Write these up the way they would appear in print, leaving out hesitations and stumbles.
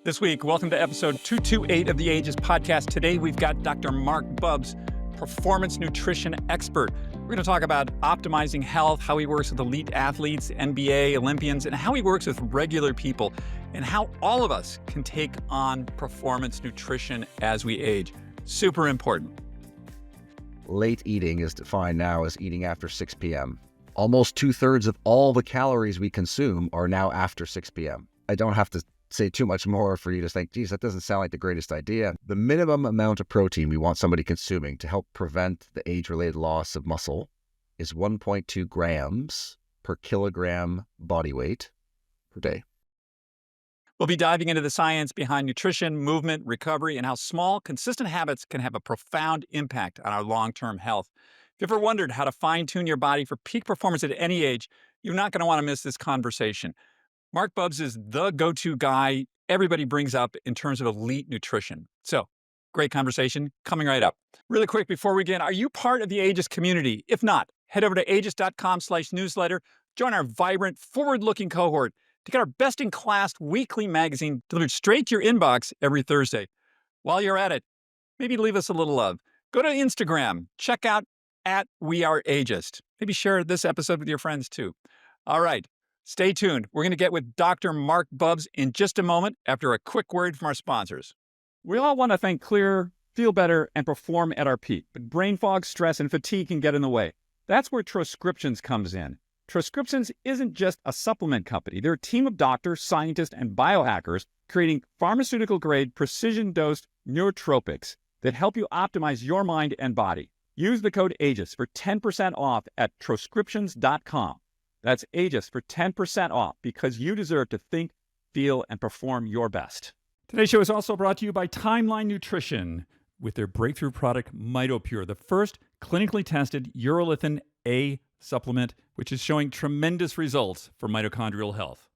This week, welcome to episode 228 of the Ages podcast. Today, we've got Dr. Marc Bubbs, performance nutrition expert. We're going to talk about optimizing health, how he works with elite athletes, NBA, Olympians, and how he works with regular people, and how all of us can take on performance nutrition as we age. Super important. Late eating is defined now as eating after 6 p.m. Almost 2/3 of all the calories we consume are now after 6 p.m. I don't have to say too much more for you to think, geez, that doesn't sound like the greatest idea. The minimum amount of protein we want somebody consuming to help prevent the age-related loss of muscle is 1.2 grams per kilogram body weight per day. We'll be diving into the science behind nutrition, movement, recovery, and how small, consistent habits can have a profound impact on our long-term health. If you've ever wondered how to fine-tune your body for peak performance at any age, you're not going to want to miss this conversation. Marc Bubbs is the go-to guy everybody brings up in terms of elite nutrition. So, great conversation coming right up. Really quick before we begin, are you part of the Aegis community? If not, head over to aegis.com/newsletter, join our vibrant, forward-looking cohort to get our best-in-class weekly magazine delivered straight to your inbox every Thursday. While you're at it, maybe leave us a little love. Go to Instagram, check out @WeAreAgeist. Maybe share this episode with your friends too. All right. Stay tuned. We're going to get with Dr. Marc Bubbs in just a moment after a quick word from our sponsors. We all want to think clearer, feel better, and perform at our peak, but brain fog, stress, and fatigue can get in the way. That's where Transcriptions comes in. Transcriptions isn't just a supplement company. They're a team of doctors, scientists, and biohackers creating pharmaceutical-grade, precision-dosed nootropics that help you optimize your mind and body. Use the code AGES for 10% off at Transcriptions.com. That's Aegis for 10% off because you deserve to think, feel, and perform your best. Today's show is also brought to you by Timeline Nutrition with their breakthrough product, MitoPure, the first clinically tested urolithin A supplement, which is showing tremendous results for mitochondrial health.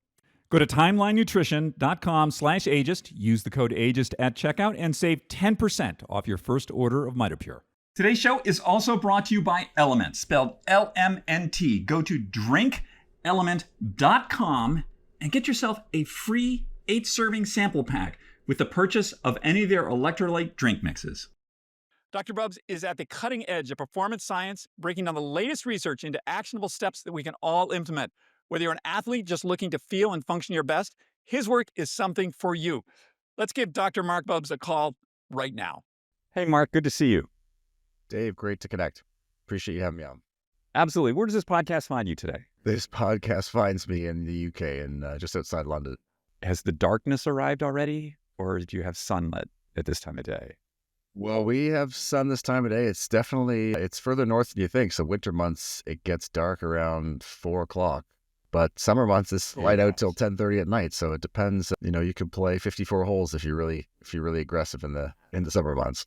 Go to timelinenutrition.com/Aegis, use the code Aegis at checkout, and save 10% off your first order of MitoPure. Today's show is also brought to you by LMNT, spelled LMNT. Go to drinkelement.com and get yourself a free 8-serving sample pack with the purchase of any of their electrolyte drink mixes. Dr. Bubbs is at the cutting edge of performance science, breaking down the latest research into actionable steps that we can all implement. Whether you're an athlete just looking to feel and function your best, his work is something for you. Let's give Dr. Marc Bubbs a call right now. Hey, Marc, good to see you. Dave, great to connect. Appreciate you having me on. Absolutely. Where does this podcast find you today? This podcast finds me in the UK and just outside London. Has the darkness arrived already, or do you have sunlit at this time of day? Well, we have sun this time of day. It's further north than you think. So winter months, it gets dark around 4 o'clock. But summer months, it's light out till 10:30 at night. So it depends. You can play 54 holes if you're really aggressive in the summer months.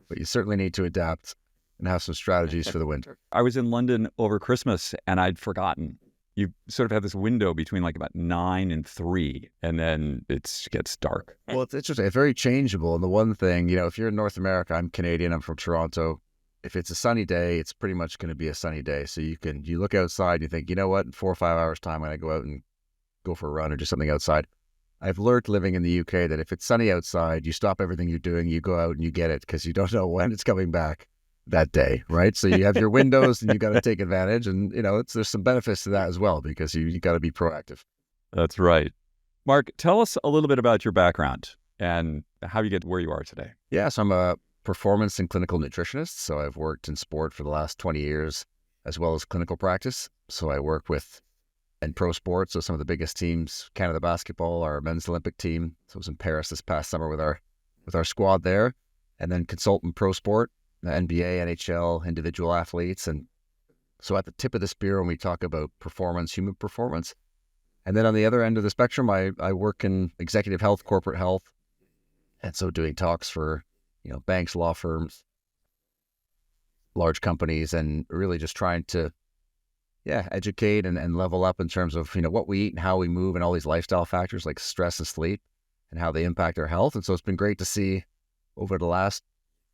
But you certainly need to adapt and have some strategies for the winter. I was in London over Christmas and I'd forgotten. You sort of have this window between like about 9 and 3, and then it gets dark. Well, it's interesting. It's very changeable. And the one thing, if you're in North America, I'm Canadian, I'm from Toronto. If it's a sunny day, it's pretty much going to be a sunny day. So you look outside and you think, you know what, in 4 or 5 hours time, I'm going to go out and go for a run or do something outside. I've learned living in the UK that if it's sunny outside, you stop everything you're doing, you go out and you get it because you don't know when it's coming back that day, right? So you have your windows and you got to take advantage, and there's some benefits to that as well because you got to be proactive. That's right. Marc, tell us a little bit about your background and how you get where you are today. Yeah, so I'm a performance and clinical nutritionist. So I've worked in sport for the last 20 years as well as clinical practice. So I work in pro sports, so some of the biggest teams, Canada basketball, our men's Olympic team. So I was in Paris this past summer with our squad there, and then consult in pro sport, the NBA, NHL, individual athletes. And so at the tip of the spear when we talk about performance, human performance. And then on the other end of the spectrum, I work in executive health, corporate health. And so doing talks for, banks, law firms, large companies, and really just trying to, educate and level up in terms of, what we eat and how we move and all these lifestyle factors like stress and sleep and how they impact our health. And so it's been great to see over the last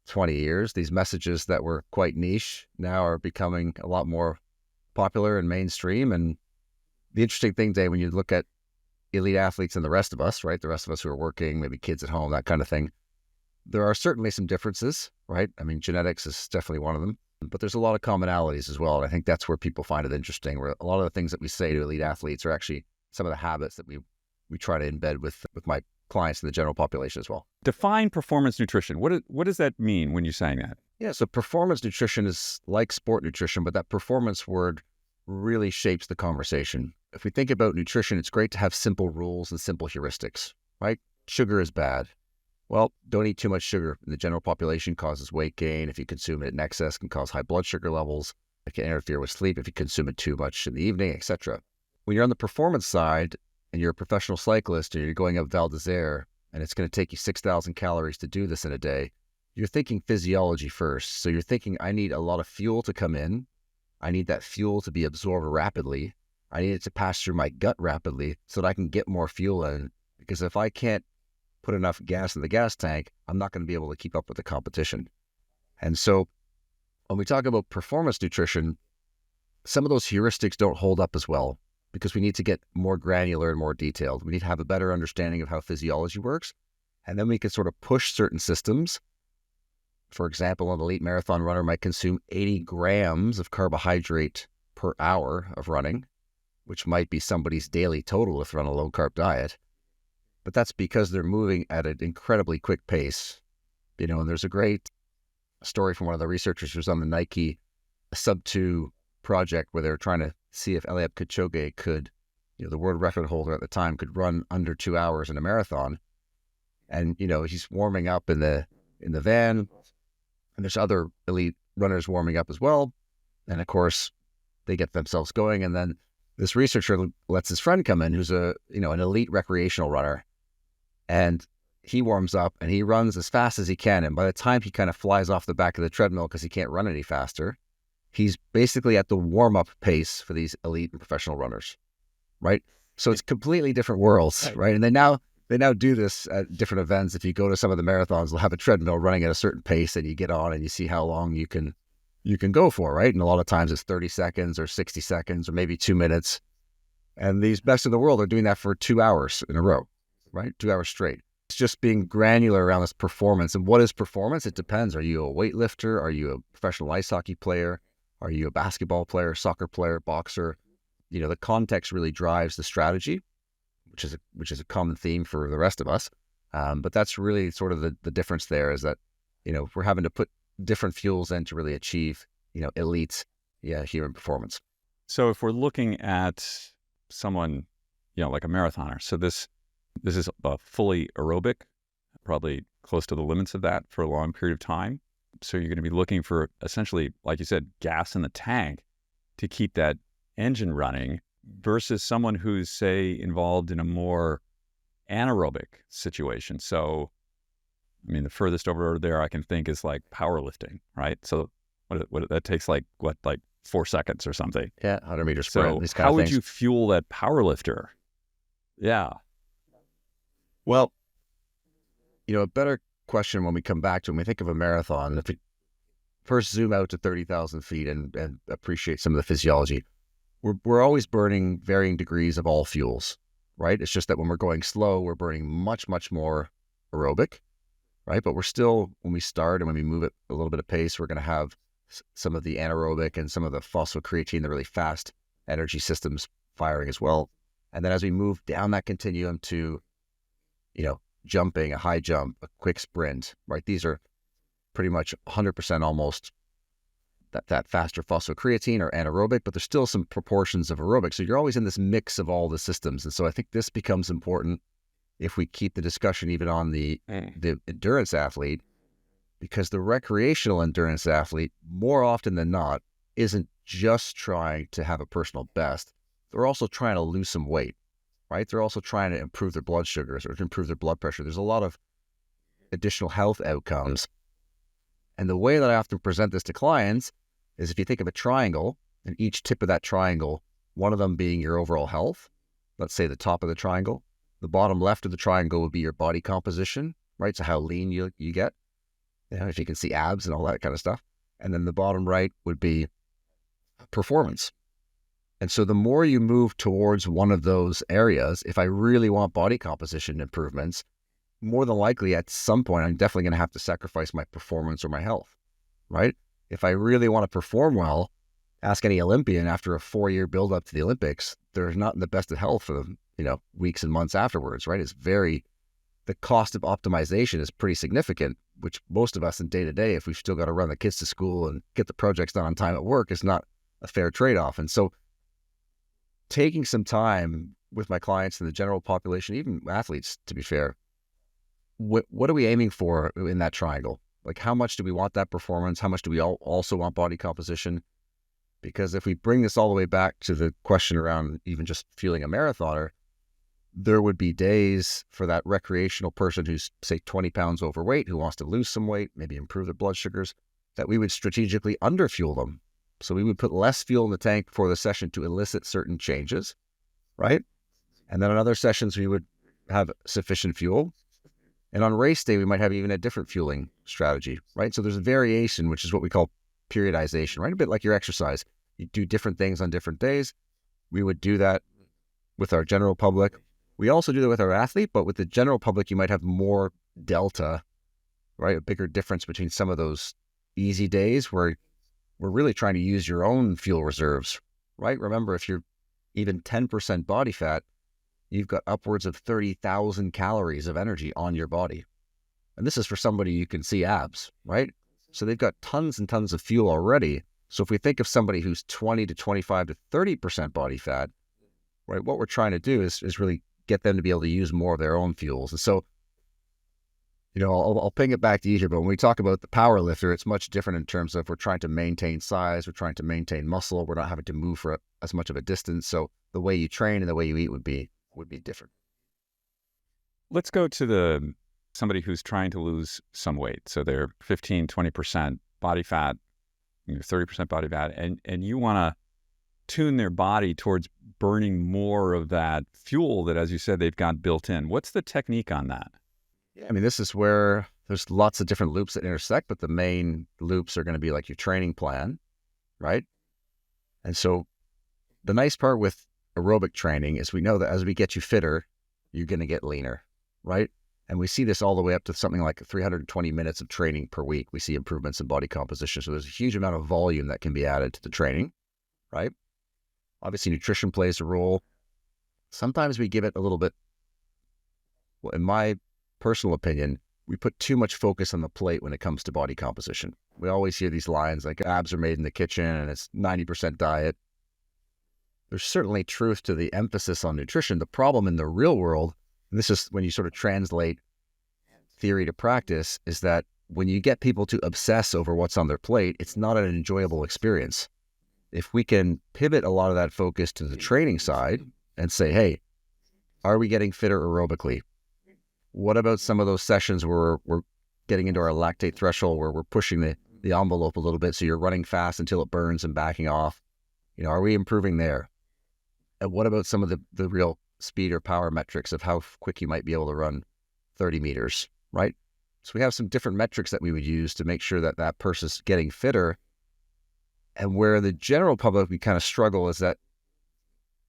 20 years, these messages that were quite niche now are becoming a lot more popular and mainstream. And the interesting thing, Dave, when you look at elite athletes and the rest of us, right? The rest of us who are working, maybe kids at home, that kind of thing. There are certainly some differences, right? I mean, genetics is definitely one of them, but there's a lot of commonalities as well. And I think that's where people find it interesting, where a lot of the things that we say to elite athletes are actually some of the habits that we try to embed with my clients and the general population as well. Define performance nutrition. What does that mean when you're saying that? Yeah, so performance nutrition is like sport nutrition, but that performance word really shapes the conversation. If we think about nutrition, it's great to have simple rules and simple heuristics, right? Sugar is bad. Well, don't eat too much sugar. The general population causes weight gain. If you consume it in excess, it can cause high blood sugar levels. It can interfere with sleep if you consume it too much in the evening, etc. When you're on the performance side and you're a professional cyclist and you're going up Val d'Isère and it's going to take you 6,000 calories to do this in a day, you're thinking physiology first. So you're thinking, I need a lot of fuel to come in. I need that fuel to be absorbed rapidly. I need it to pass through my gut rapidly so that I can get more fuel in. Because if I can't put enough gas in the gas tank, I'm not going to be able to keep up with the competition. And so when we talk about performance nutrition, some of those heuristics don't hold up as well because we need to get more granular and more detailed. We need to have a better understanding of how physiology works. And then we can sort of push certain systems. For example, an elite marathon runner might consume 80 grams of carbohydrate per hour of running, which might be somebody's daily total if they're on a low-carb diet. But that's because they're moving at an incredibly quick pace. And there's a great story from one of the researchers who's on the Nike Sub-2 project where they're trying to see if Eliud Kipchoge could, the world record holder at the time, could run under 2 hours in a marathon. And, he's warming up in the van, and there's other elite runners warming up as well. And of course, they get themselves going. And then this researcher lets his friend come in who's an elite recreational runner. And he warms up and he runs as fast as he can. And by the time he kind of flies off the back of the treadmill because he can't run any faster, he's basically at the warm-up pace for these elite and professional runners, right? So it's completely different worlds, right? And they now do this at different events. If you go to some of the marathons, they'll have a treadmill running at a certain pace and you get on and you see how long you can go for, right? And a lot of times it's 30 seconds or 60 seconds or maybe 2 minutes. And these best in the world are doing that for 2 hours in a row, right? 2 hours straight. It's just being granular around this performance. And what is performance? It depends. Are you a weightlifter? Are you a professional ice hockey player? Are you a basketball player, soccer player, boxer? The context really drives the strategy, which is a common theme for the rest of us. But that's really sort of the difference there is that, we're having to put different fuels in to really achieve, elite human performance. So if we're looking at someone, like a marathoner, so this is fully aerobic, probably close to the limits of that for a long period of time. So you're going to be looking for essentially, like you said, gas in the tank to keep that engine running versus someone who's, say, involved in a more anaerobic situation. So, the furthest over there I can think is like powerlifting, right? So what that takes like 4 seconds or something. Yeah, 100-meter sprint. So these kind how of would things. you fuel that powerlifter? Yeah. Well, a better question when we come back to when we think of a marathon, if we first zoom out to 30,000 feet and appreciate some of the physiology, we're always burning varying degrees of all fuels, right? It's just that when we're going slow, we're burning much, much more aerobic, right? But we're still, when we start and when we move at a little bit of pace, we're going to have some of the anaerobic and some of the phosphocreatine, the really fast energy systems firing as well. And then as we move down that continuum to, jumping, a high jump, a quick sprint, right? These are pretty much 100% almost that faster phosphocreatine or anaerobic, but there's still some proportions of aerobic. So you're always in this mix of all the systems. And so I think this becomes important if we keep the discussion even on the endurance athlete, because the recreational endurance athlete, more often than not, isn't just trying to have a personal best. They're also trying to lose some weight, right? They're also trying to improve their blood sugars or to improve their blood pressure. There's a lot of additional health outcomes. And the way that I often present this to clients is if you think of a triangle and each tip of that triangle, one of them being your overall health, let's say the top of the triangle, the bottom left of the triangle would be your body composition, right? So how lean you get, if you can see abs and all that kind of stuff. And then the bottom right would be performance. And so the more you move towards one of those areas, if I really want body composition improvements, more than likely at some point, I'm definitely going to have to sacrifice my performance or my health, right? If I really want to perform well, ask any Olympian after a 4-year build-up to the Olympics, they're not in the best of health for the, weeks and months afterwards, right? The cost of optimization is pretty significant, which most of us in day-to-day, if we've still got to run the kids to school and get the projects done on time at work, is not a fair trade-off. And so taking some time with my clients and the general population, even athletes, to be fair, what are we aiming for in that triangle? Like, how much do we want that performance? How much do we also want body composition? Because if we bring this all the way back to the question around even just fueling a marathoner, there would be days for that recreational person who's, say, 20 pounds overweight, who wants to lose some weight, maybe improve their blood sugars, that we would strategically underfuel them. So we would put less fuel in the tank before the session to elicit certain changes, right? And then on other sessions, we would have sufficient fuel. And on race day, we might have even a different fueling strategy, right? So there's a variation, which is what we call periodization, right? A bit like your exercise. You do different things on different days. We would do that with our general public. We also do that with our athlete, but with the general public, you might have more delta, right? A bigger difference between some of those easy days where we're really trying to use your own fuel reserves, right? Remember, if you're even 10% body fat, you've got upwards of 30,000 calories of energy on your body. And this is for somebody you can see abs, right? So they've got tons and tons of fuel already. So if we think of somebody who's 20 to 25 to 30% body fat, right, what we're trying to do is really get them to be able to use more of their own fuels. And so, I'll ping it back to you here, but when we talk about the power lifter, it's much different in terms of we're trying to maintain size, we're trying to maintain muscle, we're not having to move for as much of a distance. So the way you train and the way you eat would be different. Let's go to somebody who's trying to lose some weight. So they're 15, 20% body fat, 30% body fat, and you want to tune their body towards burning more of that fuel that, as you said, they've got built in. What's the technique on that? Yeah, this is where there's lots of different loops that intersect, but the main loops are going to be like your training plan, right? And so the nice part with aerobic training is we know that as we get you fitter, you're going to get leaner, right? And we see this all the way up to something like 320 minutes of training per week. We see improvements in body composition. So there's a huge amount of volume that can be added to the training, right? Obviously, nutrition plays a role. Sometimes we give it a little bit, well, in my personal opinion, we put too much focus on the plate when it comes to body composition. We always hear these lines like abs are made in the kitchen and it's 90% diet. There's certainly truth to the emphasis on nutrition. The problem in the real world, and this is when you sort of translate theory to practice, is that when you get people to obsess over what's on their plate, it's not an enjoyable experience. If we can pivot a lot of that focus to the training side and say, hey, are we getting fitter aerobically? What about some of those sessions where we're getting into our lactate threshold, where we're pushing the envelope a little bit, so you're running fast until it burns and backing off? Are we improving there? And what about some of the real speed or power metrics of how quick you might be able to run 30 meters, right? So we have some different metrics that we would use to make sure that that person's getting fitter. And where the general public, we kind of struggle is that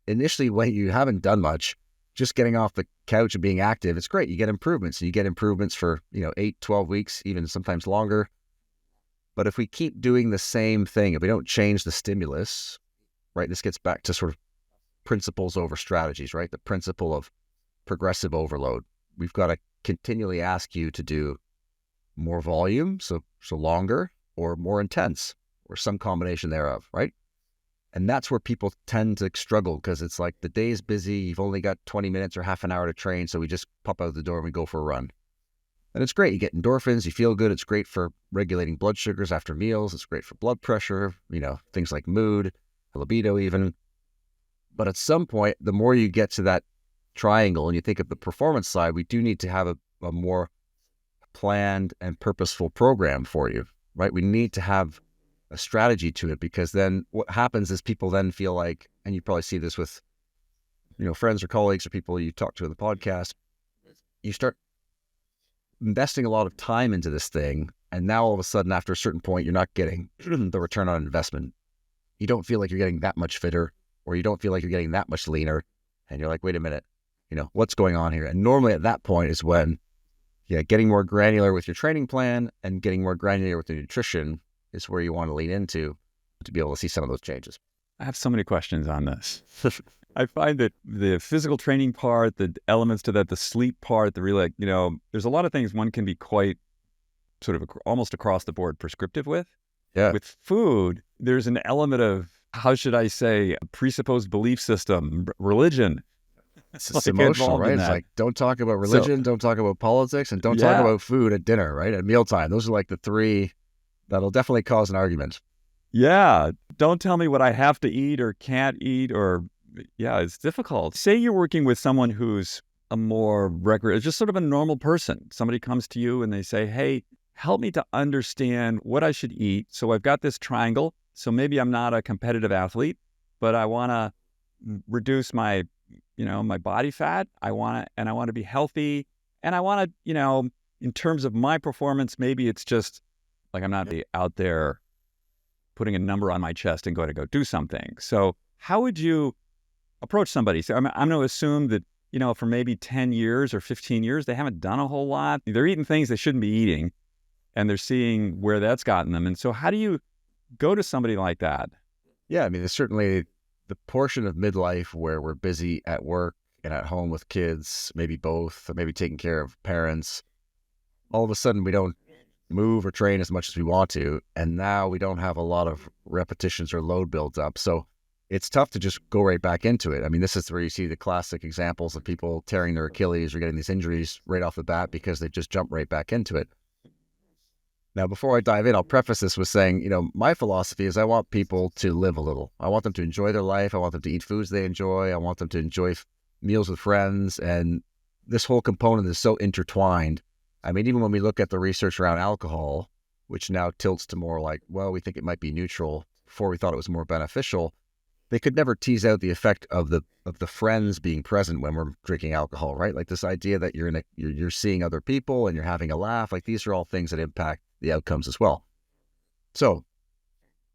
initially when you haven't done much, just getting off the couch and being active, it's great. You get improvements. You get improvements for, 8, 12 weeks, even sometimes longer. But if we keep doing the same thing, if we don't change the stimulus, right, this gets back to sort of principles over strategies, right? The principle of progressive overload. We've got to continually ask you to do more volume, so longer, or more intense, or some combination thereof, right? And that's where people tend to struggle, because it's like the day is busy, you've only got 20 minutes or half an hour to train, so we just pop out the door and we go for a run. And it's great. You get endorphins, you feel good. It's great for regulating blood sugars after meals. It's great for blood pressure, things like mood, libido even. But at some point, the more you get to that triangle and you think of the performance side, we do need to have a more planned and purposeful program for you, right? We need to have a strategy to it, because then what happens is people then feel like, and you probably see this with, friends or colleagues or people you talk to in the podcast, you start investing a lot of time into this thing. And now all of a sudden, after a certain point, you're not getting the return on investment. You don't feel like you're getting that much fitter. or you don't feel like you're getting that much leaner, and you're like, wait a minute, what's going on here? And normally at that point is when, getting more granular with your training plan and getting more granular with the nutrition is where you want to lean into to be able to see some of those changes. I have so many questions on this. I find that the physical training part, the elements to that, the sleep part, the really, there's a lot of things one can be quite sort of almost across the board prescriptive with. Yeah. With food, there's an element of, how should I say, a presupposed belief system, religion. It's emotional, right? It's like, don't talk about religion, don't talk about politics, and don't talk about food at dinner, right? At mealtime. Those are like the three that'll definitely cause an argument. Yeah. Don't tell me what I have to eat or can't eat, or, it's difficult. Say you're working with someone who's a more just sort of a normal person. Somebody comes to you and they say, hey, help me to understand what I should eat. So I've got this triangle. So maybe I'm not a competitive athlete, but I want to reduce my my body fat. I want to be healthy. And I want to, in terms of my performance, maybe it's just like I'm not out there putting a number on my chest and going to go do something. So how would you approach somebody? So I'm going to assume that, for maybe 10 years or 15 years, they haven't done a whole lot. They're eating things they shouldn't be eating, and they're seeing where that's gotten them. And so how do you go to somebody like that? Yeah, I mean, there's certainly the portion of midlife where we're busy at work and at home with kids, maybe both, or maybe taking care of parents. All of a sudden, we don't move or train as much as we want to. And now we don't have a lot of repetitions or load builds up. So it's tough to just go right back into it. I mean, this is where you see the classic examples of people tearing their Achilles or getting these injuries right off the bat because they just jump right back into it. Now, before I dive in, I'll preface this with saying, my philosophy is I want people to live a little. I want them to enjoy their life. I want them to eat foods they enjoy. I want them to enjoy meals with friends. And this whole component is so intertwined. I mean, even when we look at the research around alcohol, which now tilts to more like, well, we think it might be neutral. Before we thought it was more beneficial. They could never tease out the effect of the friends being present when we're drinking alcohol, right? Like this idea that you're seeing other people and you're having a laugh. Like these are all things that impact the outcomes as well. So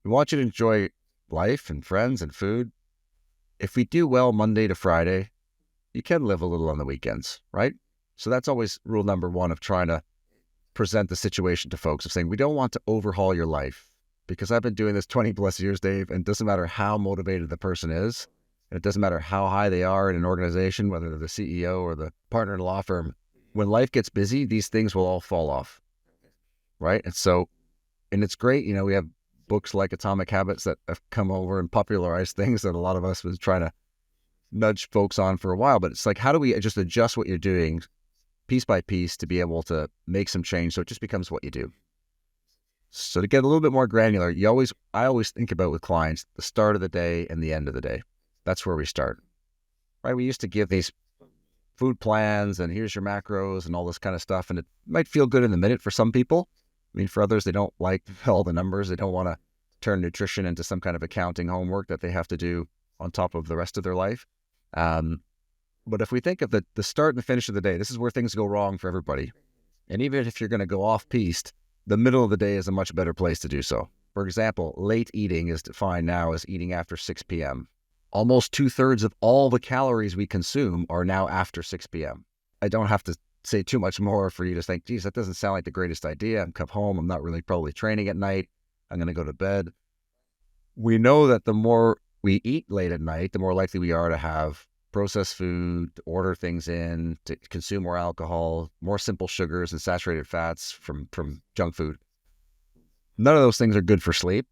we want you to enjoy life and friends and food. If we do well Monday to Friday, you can live a little on the weekends, right? So that's always rule number one of trying to present the situation to folks, of saying we don't want to overhaul your life. Because I've been doing this 20 plus years, Dave, and it doesn't matter how motivated the person is, and it doesn't matter how high they are in an organization, whether they're the CEO or the partner in a law firm, when life gets busy, these things will all fall off, right? And it's great, we have books like Atomic Habits that have come over and popularized things that a lot of us was trying to nudge folks on for a while, but it's like, how do we just adjust what you're doing piece by piece to be able to make some change so it just becomes what you do? So to get a little bit more granular, I always think about with clients, the start of the day and the end of the day. That's where we start, right? We used to give these food plans and here's your macros and all this kind of stuff. And it might feel good in the minute for some people. I mean, for others, they don't like all the numbers. They don't want to turn nutrition into some kind of accounting homework that they have to do on top of the rest of their life. But if we think of the start and the finish of the day, this is where things go wrong for everybody. And even if you're going to go off-piste, the middle of the day is a much better place to do so. For example, late eating is defined now as eating after 6 p.m. Almost 2/3 of all the calories we consume are now after 6 p.m. I don't have to say too much more for you to think, geez, that doesn't sound like the greatest idea. I'm come home, I'm not really probably training at night. I'm going to go to bed. We know that the more we eat late at night, the more likely we are to have processed food, to order things in, to consume more alcohol, more simple sugars and saturated fats from junk food. None of those things are good for sleep.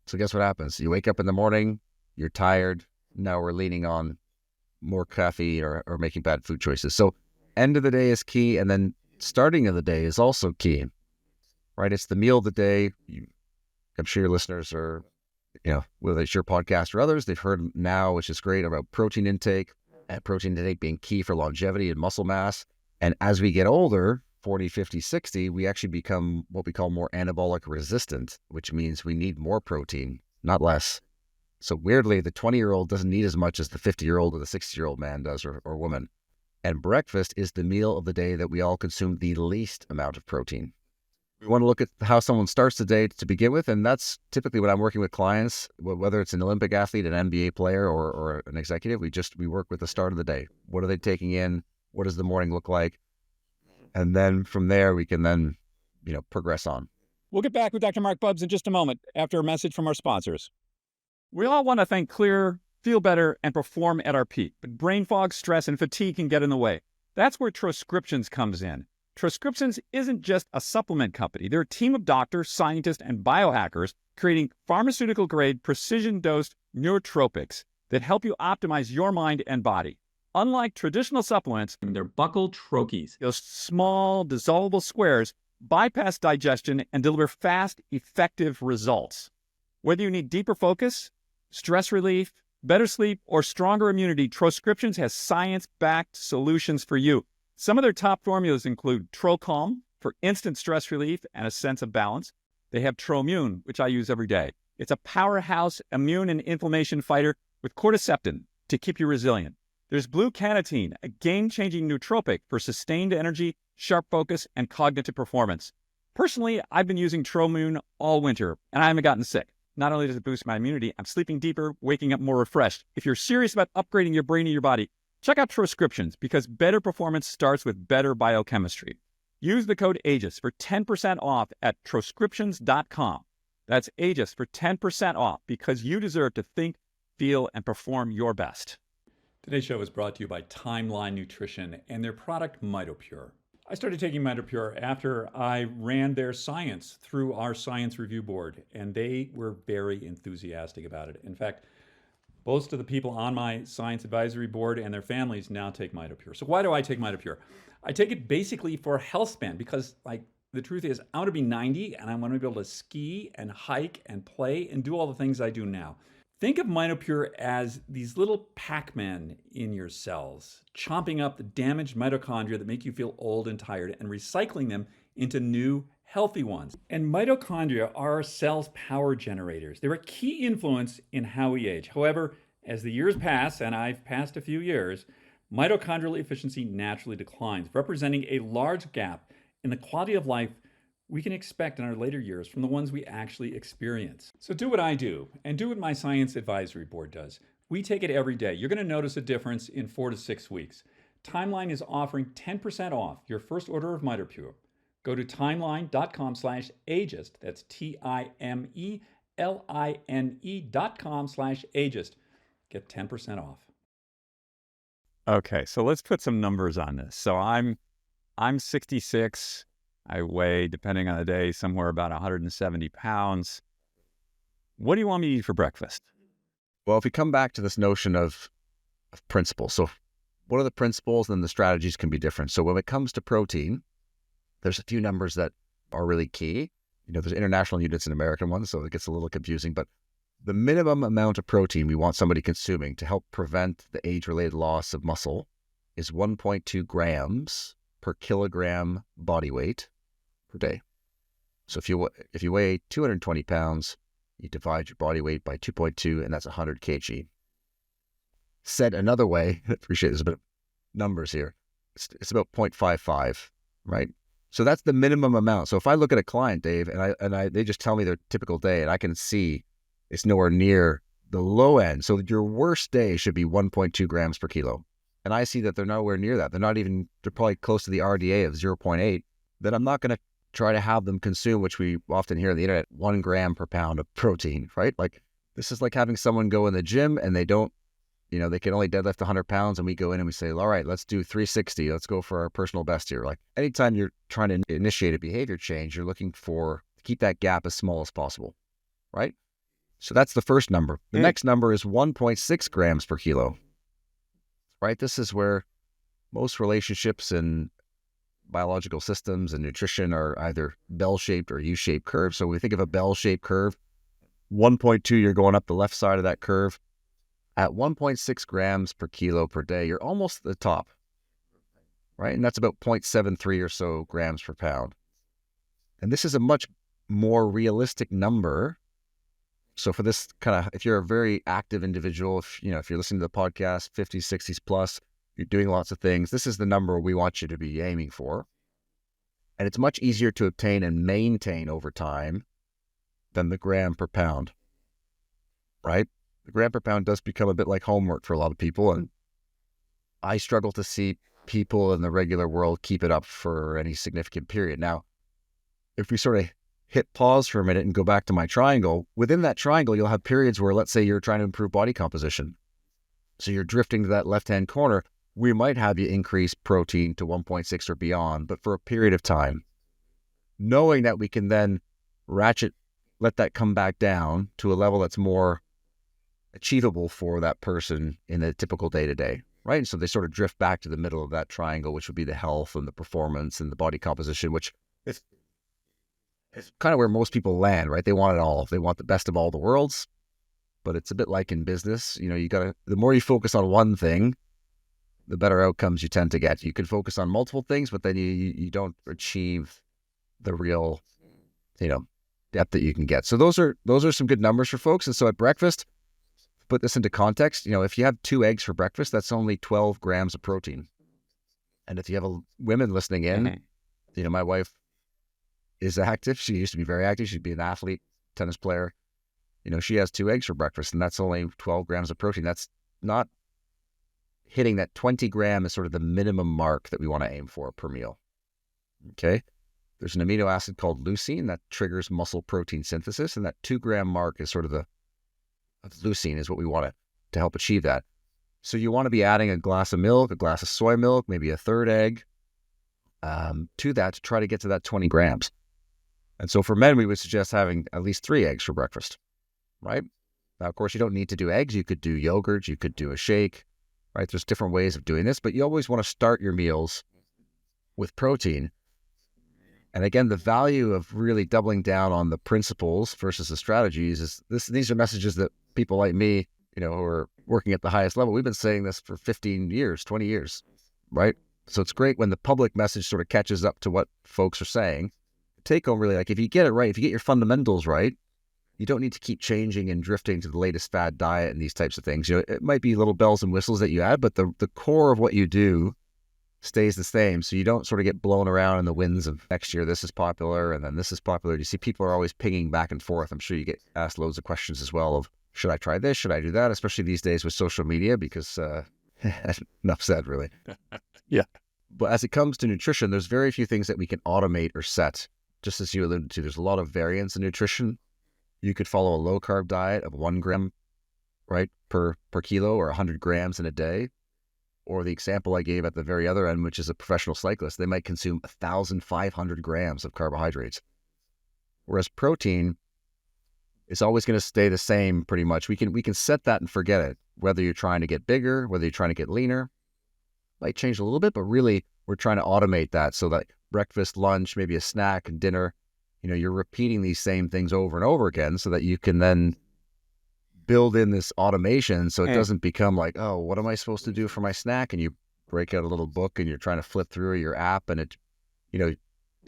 So guess what happens? You wake up in the morning, you're tired. Now we're leaning on more caffeine or making bad food choices. So end of the day is key. And then starting of the day is also key, right? It's the meal of the day. I'm sure your listeners are, whether it's your podcast or others, they've heard now, which is great, about protein intake, and protein intake being key for longevity and muscle mass. And as we get older, 40, 50, 60, we actually become what we call more anabolic resistant, which means we need more protein, not less. So weirdly, the 20-year-old doesn't need as much as the 50-year-old or the 60-year-old man does or woman. And breakfast is the meal of the day that we all consume the least amount of protein. We want to look at how someone starts the day to begin with, and that's typically when I'm working with clients, whether it's an Olympic athlete, an NBA player, or an executive. We work with the start of the day. What are they taking in? What does the morning look like? And then from there, we can then, progress on. We'll get back with Dr. Marc Bubbs in just a moment after a message from our sponsors. We all want to think clearer, feel better, and perform at our peak, but brain fog, stress, and fatigue can get in the way. That's where Troscriptions comes in. Troscriptions isn't just a supplement company. They're a team of doctors, scientists, and biohackers creating pharmaceutical-grade, precision-dosed nootropics that help you optimize your mind and body. Unlike traditional supplements, they're buccal troches. Those small, dissolvable squares bypass digestion and deliver fast, effective results. Whether you need deeper focus, stress relief, better sleep, or stronger immunity, Troscriptions has science-backed solutions for you. Some of their top formulas include TroCalm for instant stress relief and a sense of balance. They have TroMune, which I use every day. It's a powerhouse immune and inflammation fighter with cordycepin to keep you resilient. There's Blue Canatine, a game-changing nootropic for sustained energy, sharp focus, and cognitive performance. Personally, I've been using TroMune all winter, and I haven't gotten sick. Not only does it boost my immunity, I'm sleeping deeper, waking up more refreshed. If you're serious about upgrading your brain and your body, check out Troscriptions, because better performance starts with better biochemistry. Use the code AGES for 10% off at Troscriptions.com. That's AGES for 10% off, because you deserve to think, feel, and perform your best. Today's show is brought to you by Timeline Nutrition and their product MitoPure. I started taking MitoPure after I ran their science through our science review board, and they were very enthusiastic about it. In fact, most of the people on my science advisory board and their families now take MitoPure. So why do I take MitoPure? I take it basically for a health span because, the truth is, I want to be 90 and I want to be able to ski and hike and play and do all the things I do now. Think of MitoPure as these little Pac-Men in your cells, chomping up the damaged mitochondria that make you feel old and tired and recycling them into new, healthy ones. And mitochondria are our cell's power generators. They're a key influence in how we age. However, as the years pass, and I've passed a few years, mitochondrial efficiency naturally declines, representing a large gap in the quality of life we can expect in our later years from the ones we actually experience. So do what I do, and do what my science advisory board does. We take it every day. You're going to notice a difference in 4 to 6 weeks. Timeline is offering 10% off your first order of MitoPure. Go to timeline.com/ageist. That's TIMELINE.com/ageist. Get 10% off. Okay, so let's put some numbers on this. So I'm 66. I weigh, depending on the day, somewhere about 170 pounds. What do you want me to eat for breakfast? Well, if we come back to this notion of principles, so what are the principles, and the strategies can be different. So when it comes to protein, there's a few numbers that are really key. There's international units and American ones, so it gets a little confusing, but the minimum amount of protein we want somebody consuming to help prevent the age-related loss of muscle is 1.2 grams per kilogram body weight per day. So if you weigh 220 pounds, you divide your body weight by 2.2, and that's 100 kg. Said another way, I appreciate there's a bit of numbers here. It's about 0.55, right? So that's the minimum amount. So if I look at a client, Dave, and they just tell me their typical day, and I can see it's nowhere near the low end. So your worst day should be 1.2 grams per kilo. And I see that they're nowhere near that. They're probably close to the RDA of 0.8. Then I'm not going to try to have them consume, which we often hear on the internet, 1 gram per pound of protein, right? This is like having someone go in the gym and they don't, they can only deadlift 100 pounds, and we go in and we say, all right, let's do 360. Let's go for our personal best here. Anytime you're trying to initiate a behavior change, you're looking to keep that gap as small as possible, right? So that's the first number. The next number is 1.6 grams per kilo, right? This is where most relationships in biological systems and nutrition are either bell-shaped or U-shaped curves. So we think of a bell-shaped curve. 1.2, you're going up the left side of that curve. At 1.6 grams per kilo per day, you're almost at the top, right? And that's about 0.73 or so grams per pound. And this is a much more realistic number. So for this if you're a very active individual, if you're listening to the podcast, 50s, 60s plus, you're doing lots of things, this is the number we want you to be aiming for. And it's much easier to obtain and maintain over time than the gram per pound, right? The gram per pound does become a bit like homework for a lot of people. And I struggle to see people in the regular world keep it up for any significant period. Now, if we sort of hit pause for a minute and go back to my triangle, within that triangle, you'll have periods where, let's say you're trying to improve body composition. So you're drifting to that left-hand corner. We might have you increase protein to 1.6 or beyond, but for a period of time, knowing that we can then let that come back down to a level that's more achievable for that person in a typical day-to-day, right? And so they sort of drift back to the middle of that triangle, which would be the health and the performance and the body composition, which is kind of where most people land, right? They want it all. They want the best of all the worlds, but it's a bit like in business. The more you focus on one thing, the better outcomes you tend to get. You can focus on multiple things, but then you don't achieve the real, depth that you can get. So those are some good numbers for folks. And so at breakfast, put this into context, if you have 2 eggs for breakfast, that's only 12 grams of protein. And if you have women listening in, my wife is active. She used to be very active. She'd be an athlete, tennis player. She has 2 eggs for breakfast, and that's only 12 grams of protein. That's not hitting that 20 gram is sort of the minimum mark that we want to aim for per meal. Okay. There's an amino acid called leucine that triggers muscle protein synthesis, and that 2 gram mark is sort of the leucine is what we want to help achieve that. So you want to be adding a glass of milk, a glass of soy milk, maybe a third egg to that to try to get to that 20 grams. And so for men, we would suggest having at least 3 eggs for breakfast, right? Now, of course, you don't need to do eggs. You could do yogurt. You could do a shake, right? There's different ways of doing this, but you always want to start your meals with protein. And again, the value of really doubling down on the principles versus the strategies is these are messages that people like me, who are working at the highest level, we've been saying this for 15 years, 20 years, right? So it's great when the public message sort of catches up to what folks are saying. Take home really, like if you get it right, if you get your fundamentals right, you don't need to keep changing and drifting to the latest fad diet and these types of things. It might be little bells and whistles that you add, but the core of what you do stays the same. So you don't sort of get blown around in the winds of next year, this is popular, and then this is popular. You see people are always pinging back and forth. I'm sure you get asked loads of questions as well of, should I try this? Should I do that? Especially these days with social media, because enough said, really. Yeah. But as it comes to nutrition, there's very few things that we can automate or set. Just as you alluded to, there's a lot of variance in nutrition. You could follow a low-carb diet of 1 gram, right, per kilo, or 100 grams in a day. Or the example I gave at the very other end, which is a professional cyclist, they might consume 1,500 grams of carbohydrates. Whereas protein is always going to stay the same pretty much. We can set that and forget it. Whether you're trying to get bigger, whether you're trying to get leaner, might change a little bit, but really we're trying to automate that so that breakfast, lunch, maybe a snack, and dinner, you're repeating these same things over and over again so that you can then build in this automation so it doesn't become like, oh, what am I supposed to do for my snack? And you break out a little book and you're trying to flip through your app, and it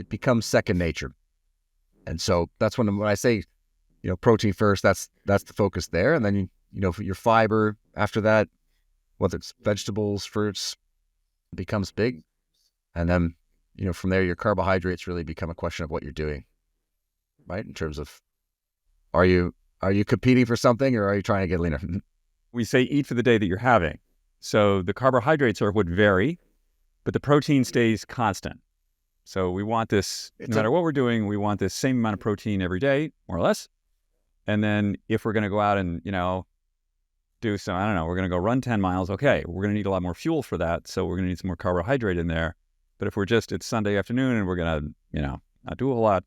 becomes second nature. And so that's when I say, protein first, that's the focus there. And then, your fiber after that, whether it's vegetables, fruits, becomes big. And then, from there, your carbohydrates really become a question of what you're doing, right? In terms of, are you competing for something, or are you trying to get leaner? We say eat for the day that you're having. So the carbohydrates would vary, but the protein stays constant. So we want this, no matter what we're doing, we want this same amount of protein every day, more or less. And then if we're going to go out and, do some, I don't know, we're going to go run 10 miles. Okay, we're going to need a lot more fuel for that. So we're going to need some more carbohydrate in there. But if it's Sunday afternoon and we're going to, not do a whole lot,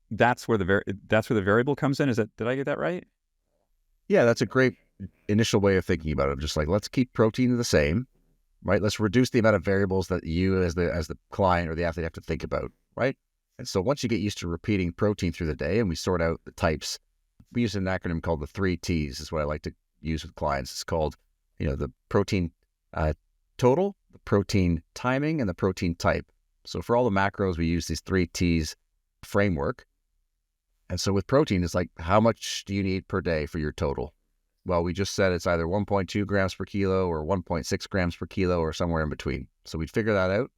that's where the variable comes in. Did I get that right? Yeah, that's a great initial way of thinking about it. Just like, let's keep protein the same, right? Let's reduce the amount of variables that you as the client or the athlete have to think about, right? And so once you get used to repeating protein through the day and we sort out the types, we use an acronym called the 3 T's is what I like to use with clients. It's called, the protein total, the protein timing, and the protein type. So for all the macros, we use these 3 T's framework. And so with protein, it's like, how much do you need per day for your total? Well, we just said it's either 1.2 grams per kilo or 1.6 grams per kilo or somewhere in between. So we'd figure that out.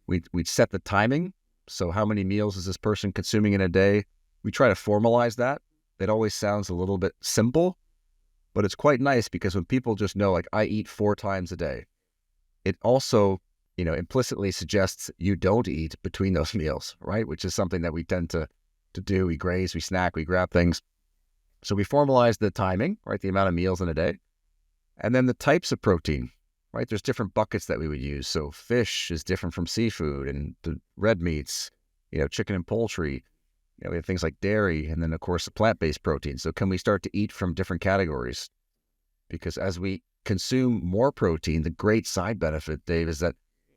We'd set the timing. So how many meals is this person consuming in a day? We try to formalize that. It always sounds a little bit simple, but it's quite nice because when people just know, like, I eat 4 times a day, it also, implicitly suggests you don't eat between those meals, right? Which is something that we tend to do. We graze, we snack, we grab things. So we formalize the timing, right? The amount of meals in a day. And then the types of protein, right? There's different buckets that we would use. So fish is different from seafood, and the red meats, chicken and poultry. We have things like dairy, and then, of course, the plant-based protein. So can we start to eat from different categories? Because as we consume more protein, the great side benefit, Dave, is that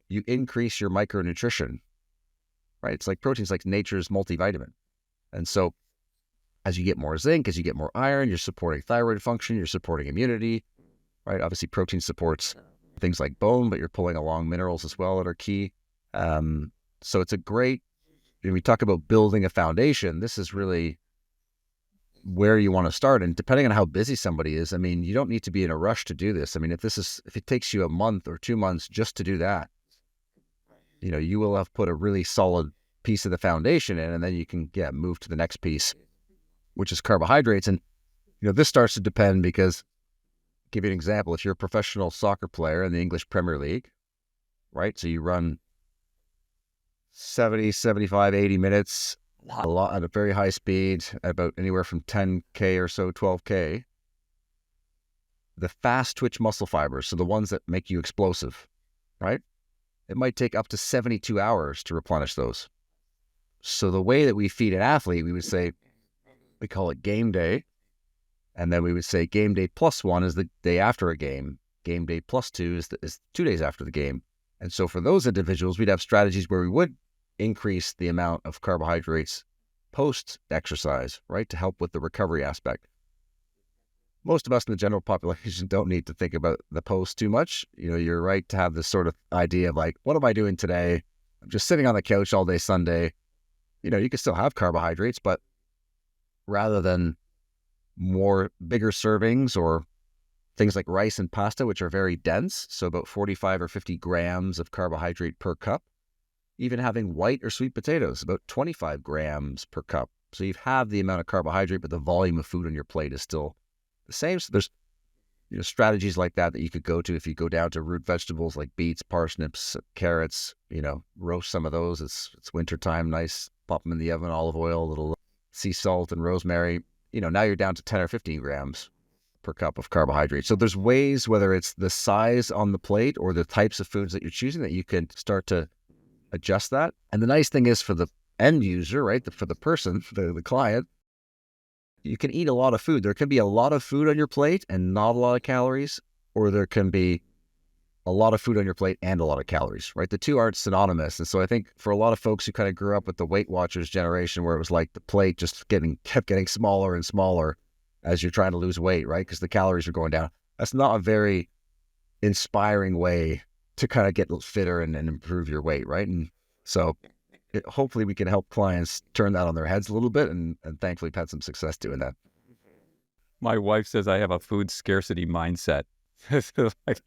you increase your micronutrition, right? It's like protein's like nature's multivitamin. And so as you get more zinc, as you get more iron, you're supporting thyroid function, you're supporting immunity, right? Obviously, protein supports things like bone, but you're pulling along minerals as well that are key. So it's a great, when we talk about building a foundation, this is really where you want to start. And depending on how busy somebody is, you don't need to be in a rush to do this. If it takes you a month or 2 months just to do that, you will have put a really solid piece of the foundation in, and then you can move to the next piece, which is carbohydrates. And this starts to depend because, give you an example, if you're a professional soccer player in the English Premier League, right? So you run 70, 75, 80 minutes, a lot at a very high speed, about anywhere from 10K or so, 12K. The fast twitch muscle fibers, so the ones that make you explosive, right? It might take up to 72 hours to replenish those. So the way that we feed an athlete, we would say, we call it game day. And then we would say game day plus 1 is the day after a game. Game day plus 2 is 2 days after the game. And so for those individuals, we'd have strategies where we would increase the amount of carbohydrates post-exercise, right, to help with the recovery aspect. Most of us in the general population don't need to think about the post too much. You're right to have this sort of idea of like, what am I doing today? I'm just sitting on the couch all day Sunday. You can still have carbohydrates, but rather than bigger servings or things like rice and pasta, which are very dense, so about 45 or 50 grams of carbohydrate per cup, even having white or sweet potatoes, about 25 grams per cup. So you have the amount of carbohydrate, but the volume of food on your plate is still the same. So there's strategies like that you could go to if you go down to root vegetables like beets, parsnips, carrots, roast some of those. It's winter time, nice, pop them in the oven, olive oil, a little sea salt and rosemary. Now you're down to 10 or 15 grams per cup of carbohydrate. So there's ways, whether it's the size on the plate or the types of foods that you're choosing, that you can start to adjust that. And the nice thing is for the end user, right, for the person, the client, you can eat a lot of food. There can be a lot of food on your plate and not a lot of calories, or there can be a lot of food on your plate and a lot of calories, right? The two aren't synonymous. And so I think for a lot of folks who kind of grew up with the Weight Watchers generation, where it was like the plate just kept getting smaller and smaller as you're trying to lose weight, right? Because the calories are going down. That's not a very inspiring way to kind of get fitter and improve your weight, right? And so hopefully we can help clients turn that on their heads a little bit, and thankfully we've had some success doing that. My wife says I have a food scarcity mindset. Like,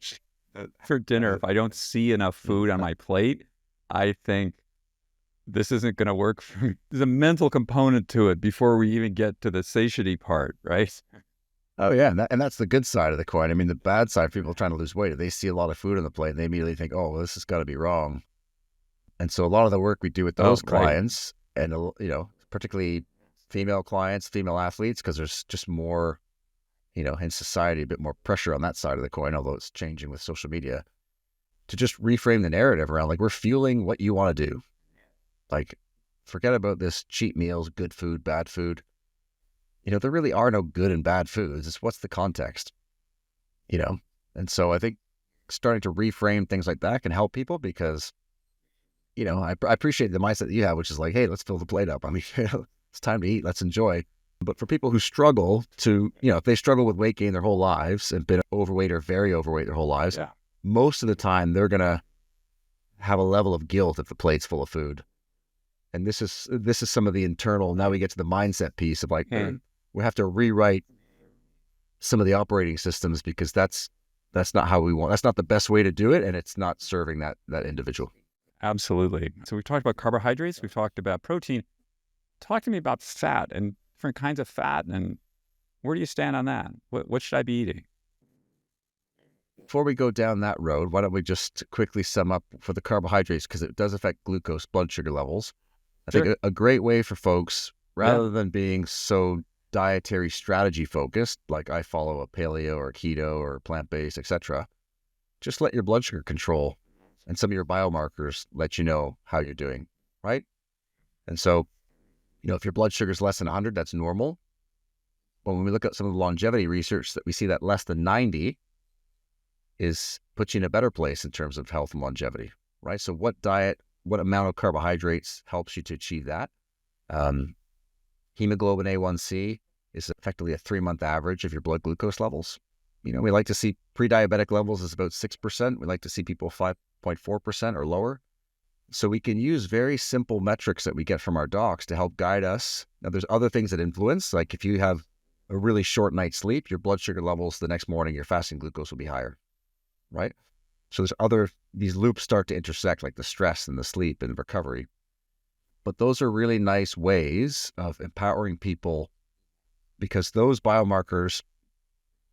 for dinner, if I don't see enough food on my plate, I think this isn't going to work for me. There's a mental component to it before we even get to the satiety part, right? Oh, yeah. And that's the good side of the coin. The bad side, people trying to lose weight, if they see a lot of food on the plate, they immediately think, oh, well, this has got to be wrong. And so a lot of the work we do with those clients, and, particularly female clients, female athletes, because there's just more, in society, a bit more pressure on that side of the coin, although it's changing with social media, to just reframe the narrative around, like, we're fueling what you want to do. Like, forget about this cheap meals, good food, bad food. There really are no good and bad foods. It's what's the context, And so I think starting to reframe things like that can help people because, I appreciate the mindset that you have, which is like, hey, let's fill the plate up. It's time to eat. Let's enjoy. But for people who struggle to, if they struggle with weight gain their whole lives and been overweight or very overweight their whole lives, most of the time they're going to have a level of guilt if the plate's full of food. And this is some of the internal, now we get to the mindset piece of like, we have to rewrite some of the operating systems because that's not how we want, that's not the best way to do it. And it's not serving that individual. Absolutely. So we've talked about carbohydrates, we've talked about protein. Talk to me about fat and different kinds of fat, and where do you stand on that? What should I be eating? Before we go down that road, why don't we just quickly sum up for the carbohydrates, because it does affect glucose blood sugar levels. I think Sure. a great way for folks, Yeah. rather than being so dietary strategy focused, like I follow a paleo or keto or plant-based, etc., just let your blood sugar control and some of your biomarkers let you know how you're doing, right? And so, if your blood sugar is less than 100, that's normal. But when we look at some of the longevity research, that we see that less than 90 puts you in a better place in terms of health and longevity, right? So what diet, what amount of carbohydrates helps you to achieve that? Um, Hemoglobin A1C is effectively a 3-month average of your blood glucose levels. We like to see pre-diabetic levels is about 6%. We like to see people 5.4% or lower. So we can use very simple metrics that we get from our docs to help guide us. Now, there's other things that influence, like if you have a really short night's sleep, your blood sugar levels the next morning, your fasting glucose will be higher, right? So these loops start to intersect, like the stress and the sleep and recovery. But those are really nice ways of empowering people, because those biomarkers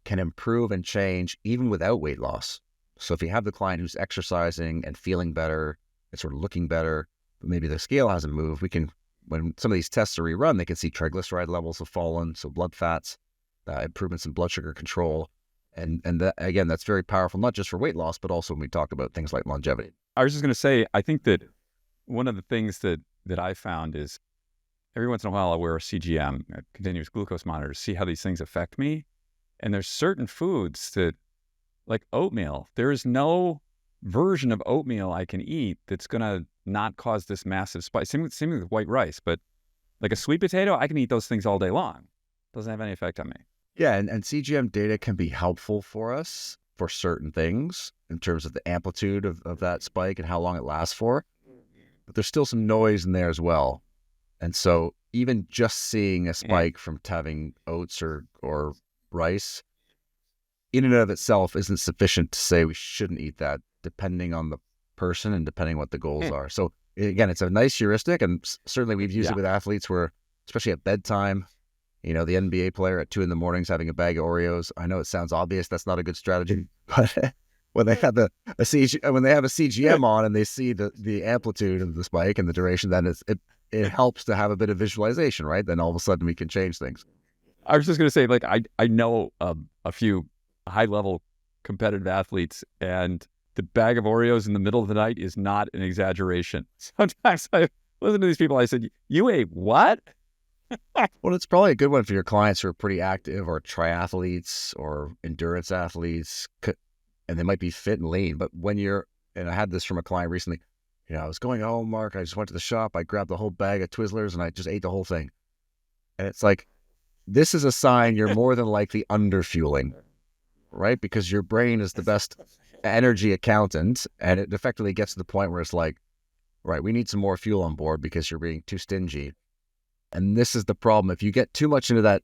can improve and change even without weight loss. So if you have the client who's exercising and feeling better and sort of looking better, but maybe the scale hasn't moved, when some of these tests are rerun, they can see triglyceride levels have fallen, so blood fats, improvements in blood sugar control. And that, again, that's very powerful, not just for weight loss, but also when we talk about things like longevity. I was just going to say, I think that one of the things that I found is every once in a while I'll wear a CGM, a continuous glucose monitor, to see how these things affect me. And there's certain foods that, like oatmeal, there is no version of oatmeal I can eat that's going to not cause this massive spike. Same with white rice, but like a sweet potato, I can eat those things all day long. Doesn't have any effect on me. Yeah, and CGM data can be helpful for us for certain things in terms of the amplitude of that spike and how long it lasts for. But there's still some noise in there as well. And so even just seeing a spike from having oats or rice in and of itself isn't sufficient to say we shouldn't eat that, depending on the person and depending what the goals are. So again, it's a nice heuristic, and certainly we've used it with athletes where, especially at bedtime, the NBA player at 2 a.m. is having a bag of Oreos. I know it sounds obvious. That's not a good strategy, but when they have when they have a CGM on and they see the amplitude of the spike and the duration, then it helps to have a bit of visualization, right? Then all of a sudden we can change things. I was just going to say, like, I know a few high-level competitive athletes, and the bag of Oreos in the middle of the night is not an exaggeration. Sometimes I listen to these people, I said, you ate what? Well, it's probably a good one for your clients who are pretty active or triathletes or endurance athletes, and they might be fit and lean. But and I had this from a client recently, I was going home, Mark, I just went to the shop, I grabbed the whole bag of Twizzlers and I just ate the whole thing. And it's like, this is a sign you're more than likely underfueling, right? Because your brain is the best energy accountant, and it effectively gets to the point where it's like, right, we need some more fuel on board because you're being too stingy. And this is the problem. If you get too much into that,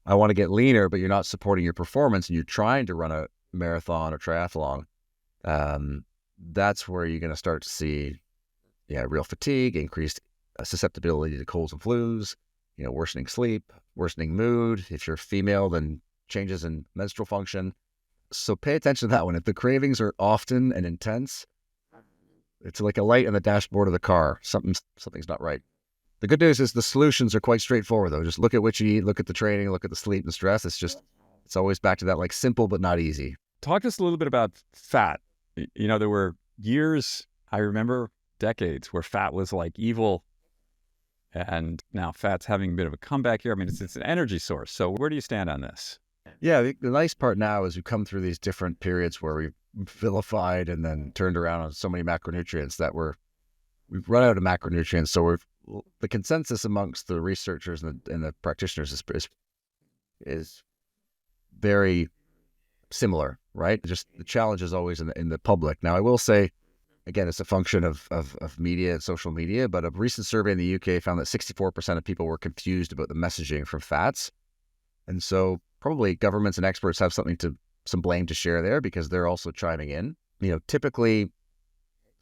I want to get leaner, but you're not supporting your performance and you're trying to run a marathon or triathlon, that's where you're going to start to see, real fatigue, increased susceptibility to colds and flus, worsening sleep, worsening mood. If you're female, then changes in menstrual function. So pay attention to that one. If the cravings are often and intense, it's like a light on the dashboard of the car. Something's not right. The good news is the solutions are quite straightforward, though. Just look at what you eat, look at the training, look at the sleep and stress. It's always back to that, like, simple but not easy. Talk to us a little bit about fat. There were years, I remember decades, where fat was like evil. And now fat's having a bit of a comeback here. I mean, it's an energy source. So where do you stand on this? Yeah, the nice part now is we come through these different periods where we've vilified and then turned around on so many macronutrients that we've run out of macronutrients. So the consensus amongst the researchers and the practitioners is very similar, right? Just the challenge is always in the public. Now, I will say, again, it's a function of media and social media, but a recent survey in the UK found that 64% of people were confused about the messaging from fats. And so probably governments and experts have some blame to share there, because they're also chiming in. Typically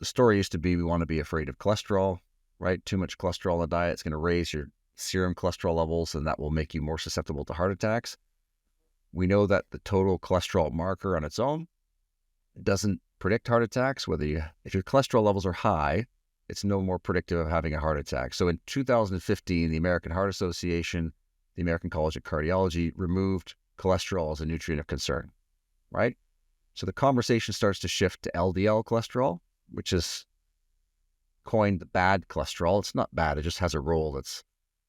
the story used to be we want to be afraid of cholesterol, right? Too much cholesterol in the diet is going to raise your serum cholesterol levels, and that will make you more susceptible to heart attacks. We know that the total cholesterol marker on its own doesn't predict heart attacks. If your cholesterol levels are high, it's no more predictive of having a heart attack. So in 2015, the American Heart Association, the American College of Cardiology removed cholesterol as a nutrient of concern, right? So the conversation starts to shift to LDL cholesterol, which is coined the bad cholesterol. It's not bad. It just has a role that's,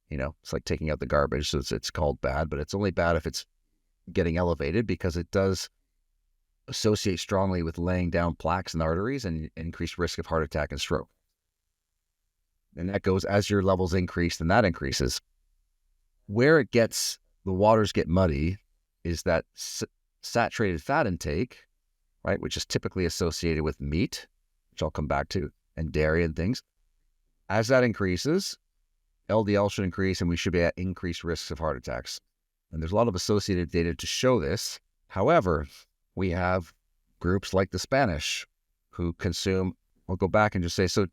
it's like taking out the garbage. So it's called bad, but it's only bad if it's getting elevated, because it does associate strongly with laying down plaques in the arteries and increased risk of heart attack and stroke. And that goes as your levels increase, then that increases. Where the waters get muddy is that saturated fat intake, right, which is typically associated with meat, which I'll come back to, and dairy and things. As that increases, LDL should increase, and we should be at increased risks of heart attacks. And there's a lot of associated data to show this. However, we have groups like the Spanish who consume, I'll go back and just say, so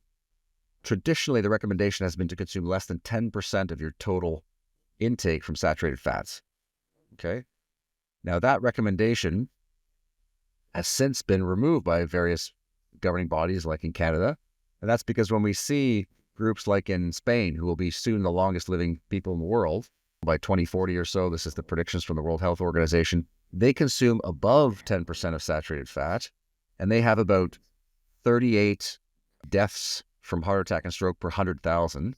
traditionally the recommendation has been to consume less than 10% of your total intake from saturated fats. Okay. Now that recommendation has since been removed by various governing bodies like in Canada. And that's because when we see groups like in Spain, who will be soon the longest living people in the world, by 2040 or so, this is the predictions from the World Health Organization, they consume above 10% of saturated fat, and they have about 38 deaths from heart attack and stroke per 100,000.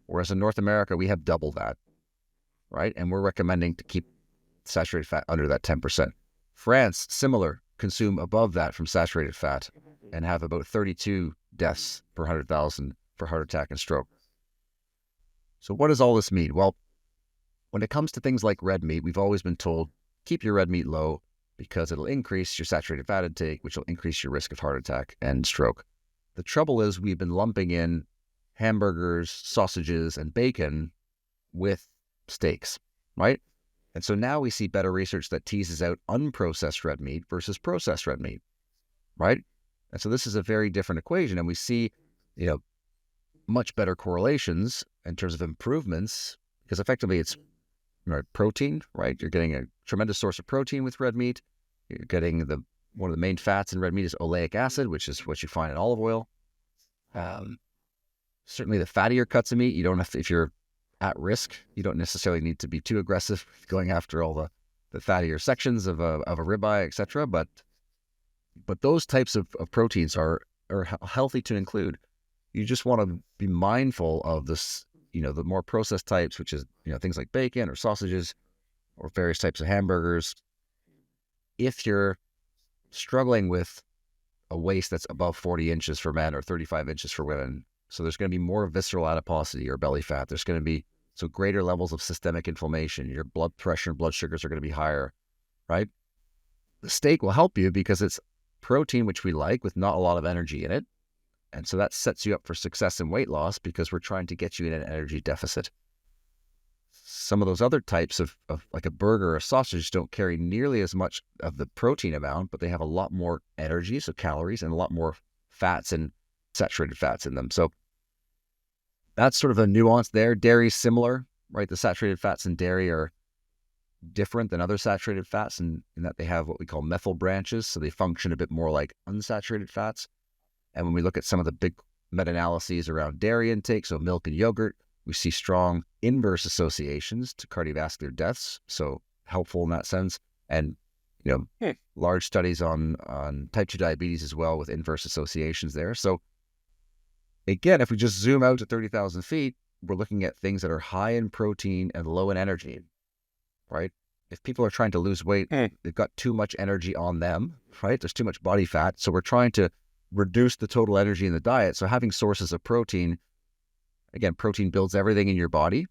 Whereas in North America, we have double that, right? And we're recommending to keep saturated fat under that 10%. France, similar, consume above that from saturated fat and have about 32 deaths per 100,000 for heart attack and stroke. So what does all this mean? Well, when it comes to things like red meat, we've always been told, keep your red meat low because it'll increase your saturated fat intake, which will increase your risk of heart attack and stroke. The trouble is we've been lumping in hamburgers, sausages, and bacon with steaks, right? And so now we see better research that teases out unprocessed red meat versus processed red meat, right? And so this is a very different equation, and we see, much better correlations in terms of improvements, because effectively it's protein, right? You're getting a tremendous source of protein with red meat. You're getting one of the main fats in red meat is oleic acid, which is what you find in olive oil. Certainly the fattier cuts of meat, you don't have to, if you're at risk, you don't necessarily need to be too aggressive going after all the fattier sections of a ribeye, etc. But those types of proteins are healthy to include. You just want to be mindful of this, the more processed types, which is, things like bacon or sausages or various types of hamburgers. If you're struggling with a waist that's above 40 inches for men or 35 inches for women, so there's going to be more visceral adiposity or belly fat. There's going to be greater levels of systemic inflammation. Your blood pressure and blood sugars are going to be higher, right? The steak will help you because it's protein, which we like, with not a lot of energy in it. And so that sets you up for success in weight loss because we're trying to get you in an energy deficit. Some of those other types of like a burger or a sausage don't carry nearly as much of the protein amount, but they have a lot more energy, so calories, and a lot more fats and saturated fats in them. So that's sort of a nuance there. Dairy's similar, right? The saturated fats in dairy are different than other saturated fats in that they have what we call methyl branches, so they function a bit more like unsaturated fats. And when we look at some of the big meta-analyses around dairy intake, so milk and yogurt, we see strong inverse associations to cardiovascular deaths, so helpful in that sense. And, large studies on type 2 diabetes as well with inverse associations there. So again, if we just zoom out to 30,000 feet, we're looking at things that are high in protein and low in energy, right? If people are trying to lose weight, they've got too much energy on them, right? There's too much body fat. So we're trying to reduce the total energy in the diet. So having sources of protein, again, protein builds everything in your body,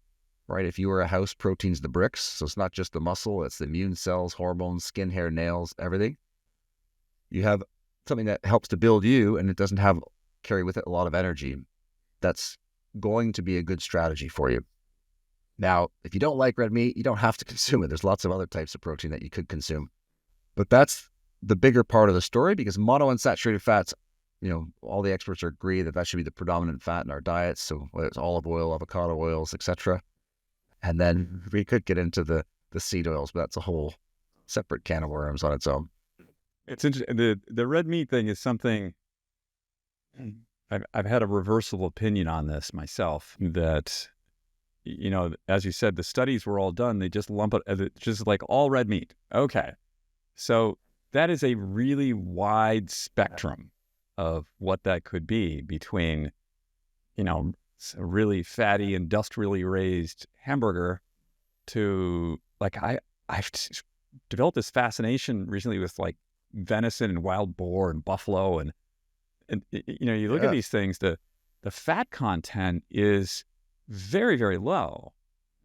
right? If you were a house, protein's the bricks. So it's not just the muscle, it's the immune cells, hormones, skin, hair, nails, everything. You have something that helps to build you and it doesn't carry with it a lot of energy. That's going to be a good strategy for you. Now, if you don't like red meat, you don't have to consume it. There's lots of other types of protein that you could consume. But that's the bigger part of the story because monounsaturated fats, all the experts agree that that should be the predominant fat in our diets. So whether it's olive oil, avocado oils, etc. And then we could get into the seed oils, but that's a whole separate can of worms on its own. It's interesting. The red meat thing is something I've had a reversal opinion on this myself. That, as you said, the studies were all done. They just lump it as just like all red meat. Okay, so that is a really wide spectrum of what that could be between, a really fatty, industrially raised hamburger to like I've developed this fascination recently with like venison and wild boar and buffalo and you look at these things, the fat content is very, very low,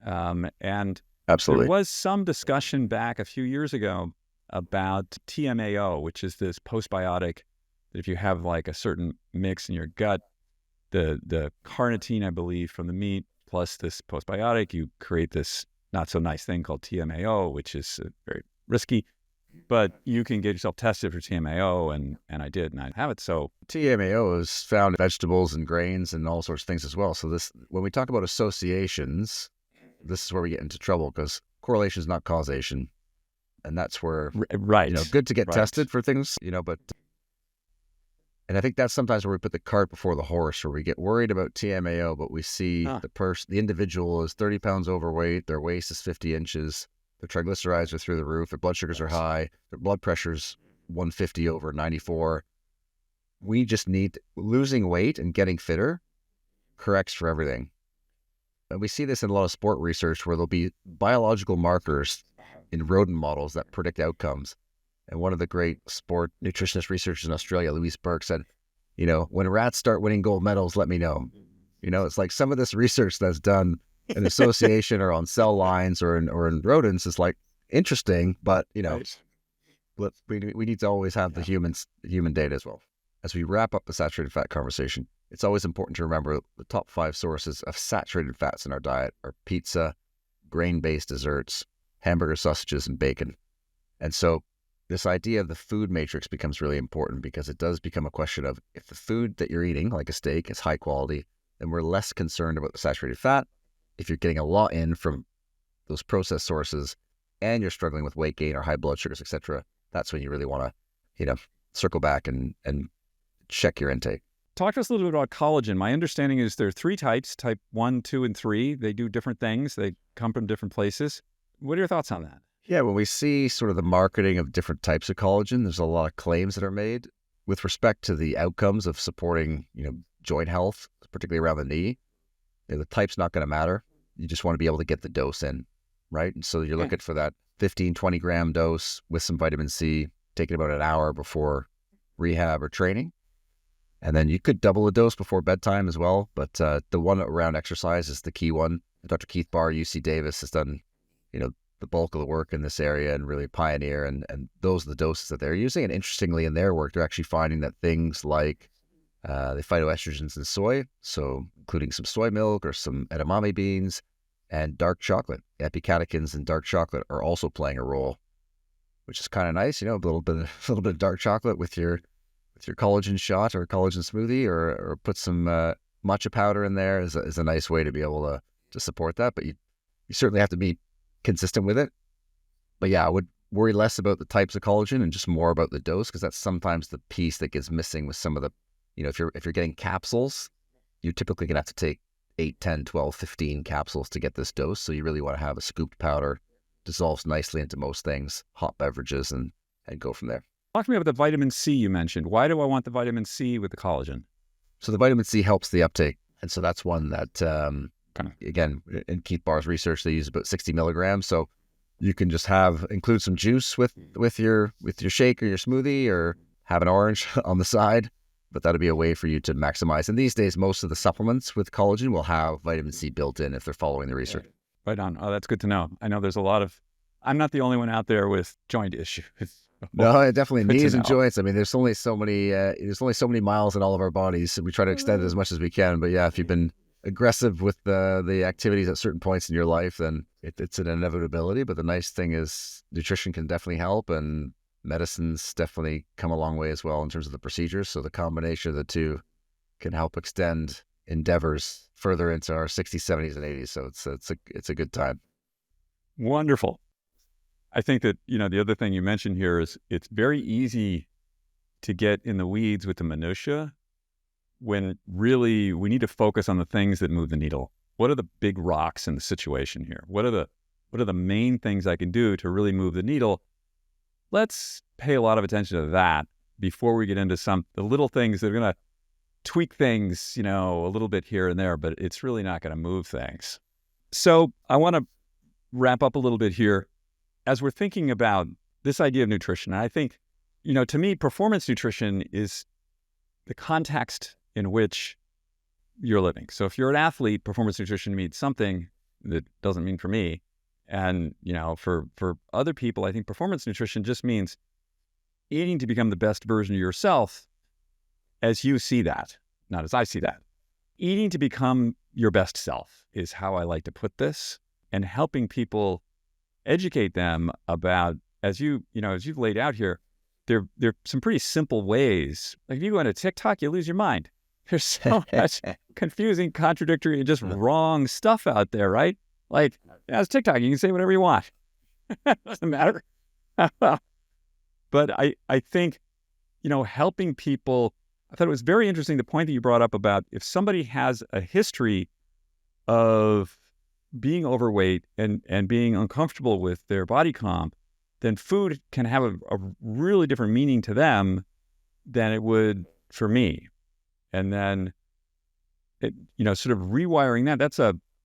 and Absolutely. there was some discussion back a few years ago about TMAO, which is this postbiotic that if you have like a certain mix in your gut, the carnitine, I believe, from the meat plus this postbiotic, you create this not so nice thing called TMAO, which is very risky, but you can get yourself tested for TMAO, and I did, and I have it. So TMAO is found in vegetables and grains and all sorts of things as well. So when we talk about associations, this is where we get into trouble because correlation is not causation. And that's where, right, good to get right. tested for things, but, and I think that's sometimes where we put the cart before the horse, where we get worried about TMAO, but we see the individual is 30 pounds overweight, their waist is 50 inches, their triglycerides are through the roof, their blood sugars are high, their blood pressure's 150 over 94. We just need losing weight and getting fitter corrects for everything. And we see this in a lot of sport research where there'll be biological markers in rodent models that predict outcomes. And one of the great sport nutritionist researchers in Australia, Louise Burke, said, when rats start winning gold medals, let me know. It's like some of this research that's done in association or on cell lines or in rodents is like interesting, but Right. we need to always have the human data as well. As we wrap up the saturated fat conversation, it's always important to remember the top 5 sources of saturated fats in our diet are pizza, grain-based desserts, hamburger, sausages, and bacon. And so this idea of the food matrix becomes really important because it does become a question of if the food that you're eating, like a steak, is high quality, then we're less concerned about the saturated fat. If you're getting a lot in from those processed sources and you're struggling with weight gain or high blood sugars, etc., that's when you really want to, circle back and check your intake. Talk to us a little bit about collagen. My understanding is there are 3 types, type 1, 2, and 3. They do different things. They come from different places. What are your thoughts on that? Yeah, when we see sort of the marketing of different types of collagen, there's a lot of claims that are made with respect to the outcomes of supporting, joint health, particularly around the knee. The type's not going to matter. You just want to be able to get the dose in, right? And so you're looking for that 15, 20 gram dose with some vitamin C, taking about an hour before rehab or training. And then you could double the dose before bedtime as well. But the one around exercise is the key one. Dr. Keith Barr, UC Davis, has done, the bulk of the work in this area and really pioneer. And those are the doses that they're using. And interestingly, in their work, they're actually finding that things like the phytoestrogens in soy, so including some soy milk or some edamame beans and dark chocolate, epicatechins in dark chocolate are also playing a role, which is kind of nice. A little bit of dark chocolate with your collagen shot or collagen smoothie, or put some matcha powder in there is a nice way to be able to support that. But you certainly have to be consistent with it. But yeah, I would worry less about the types of collagen and just more about the dose, because that's sometimes the piece that gets missing with some of the, if you're getting capsules, you're typically going to have to take 8, 10, 12, 15 capsules to get this dose. So you really want to have a scooped powder, dissolves nicely into most things, hot beverages, and go from there. Talk to me about the vitamin C you mentioned. Why do I want the vitamin C with the collagen? So the vitamin C helps the uptake. And so that's one that, again, in Keith Barr's research, they use about 60 milligrams. So you can just include some juice with your shake or your smoothie, or have an orange on the side. But that'll be a way for you to maximize. And these days, most of the supplements with collagen will have vitamin C built in if they're following the research. Right on. Oh, that's good to know. I know there's a lot of, I'm not the only one out there with joint issues. No, definitely Good to knees and know. joints. I mean, there's only so many miles in all of our bodies, so we try to extend it as much as we can. But yeah, if you've been aggressive with the activities at certain points in your life, then it's an inevitability. But the nice thing is nutrition can definitely help, and medicines definitely come a long way as well in terms of the procedures. So the combination of the two can help extend endeavors further into our 60s, 70s, and 80s. So it's a good time. Wonderful. I think that, the other thing you mentioned here is it's very easy to get in the weeds with the minutia when really we need to focus on the things that move the needle. What are the big rocks in the situation here? What are the main things I can do to really move the needle? Let's pay a lot of attention to that before we get into the little things that are going to tweak things, a little bit here and there, but it's really not going to move things. So I want to wrap up a little bit here as we're thinking about this idea of nutrition. I think, to me, performance nutrition is the context in which you're living. So if you're an athlete, performance nutrition means something that doesn't mean for me. And, for other people, I think performance nutrition just means eating to become the best version of yourself as you see that, not as I see that. Eating to become your best self is how I like to put this, and helping people, educate them about, as you've laid out here, there are some pretty simple ways. Like if you go into TikTok, you lose your mind. There's so much confusing, contradictory, and just wrong stuff out there, right? Like, as TikTok, you can say whatever you want. Doesn't matter. But I think, helping people, I thought it was very interesting, the point that you brought up about if somebody has a history of being overweight and being uncomfortable with their body comp, then food can have a really different meaning to them than it would for me. And then, sort of rewiring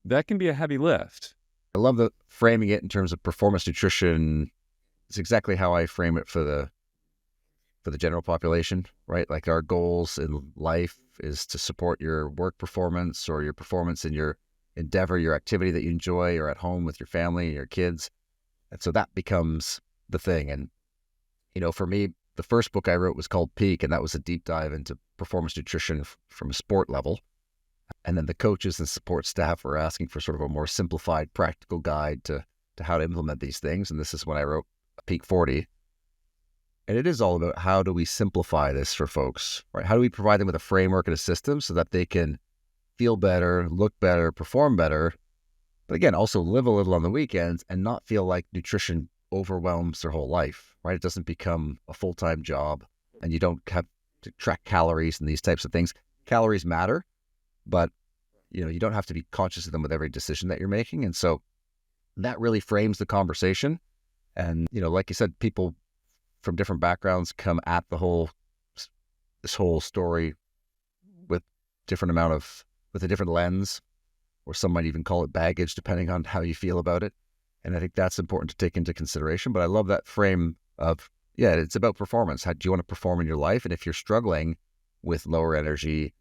that can be a heavy lift. I love the framing it in terms of performance nutrition. It's exactly how I frame it for the general population, right? Like our goals in life is to support your work performance or your performance in your endeavor, your activity that you enjoy, or at home with your family, your kids. And so that becomes the thing. And, for me, the first book I wrote was called Peak, and that was a deep dive into performance nutrition from a sport level. And then the coaches and support staff were asking for sort of a more simplified, practical guide to how to implement these things. And this is when I wrote Peak 40. And it is all about how do we simplify this for folks, right? How do we provide them with a framework and a system so that they can feel better, look better, perform better, but again, also live a little on the weekends and not feel like nutrition overwhelms their whole life, right? It doesn't become a full-time job and you don't have to track calories and these types of things. Calories matter, but you don't have to be conscious of them with every decision that you're making. And so that really frames the conversation. And, like you said, people from different backgrounds come at this whole story with a different lens, or some might even call it baggage, depending on how you feel about it. And I think that's important to take into consideration. But I love that frame of, it's about performance. How do you want to perform in your life? And if you're struggling with lower energy,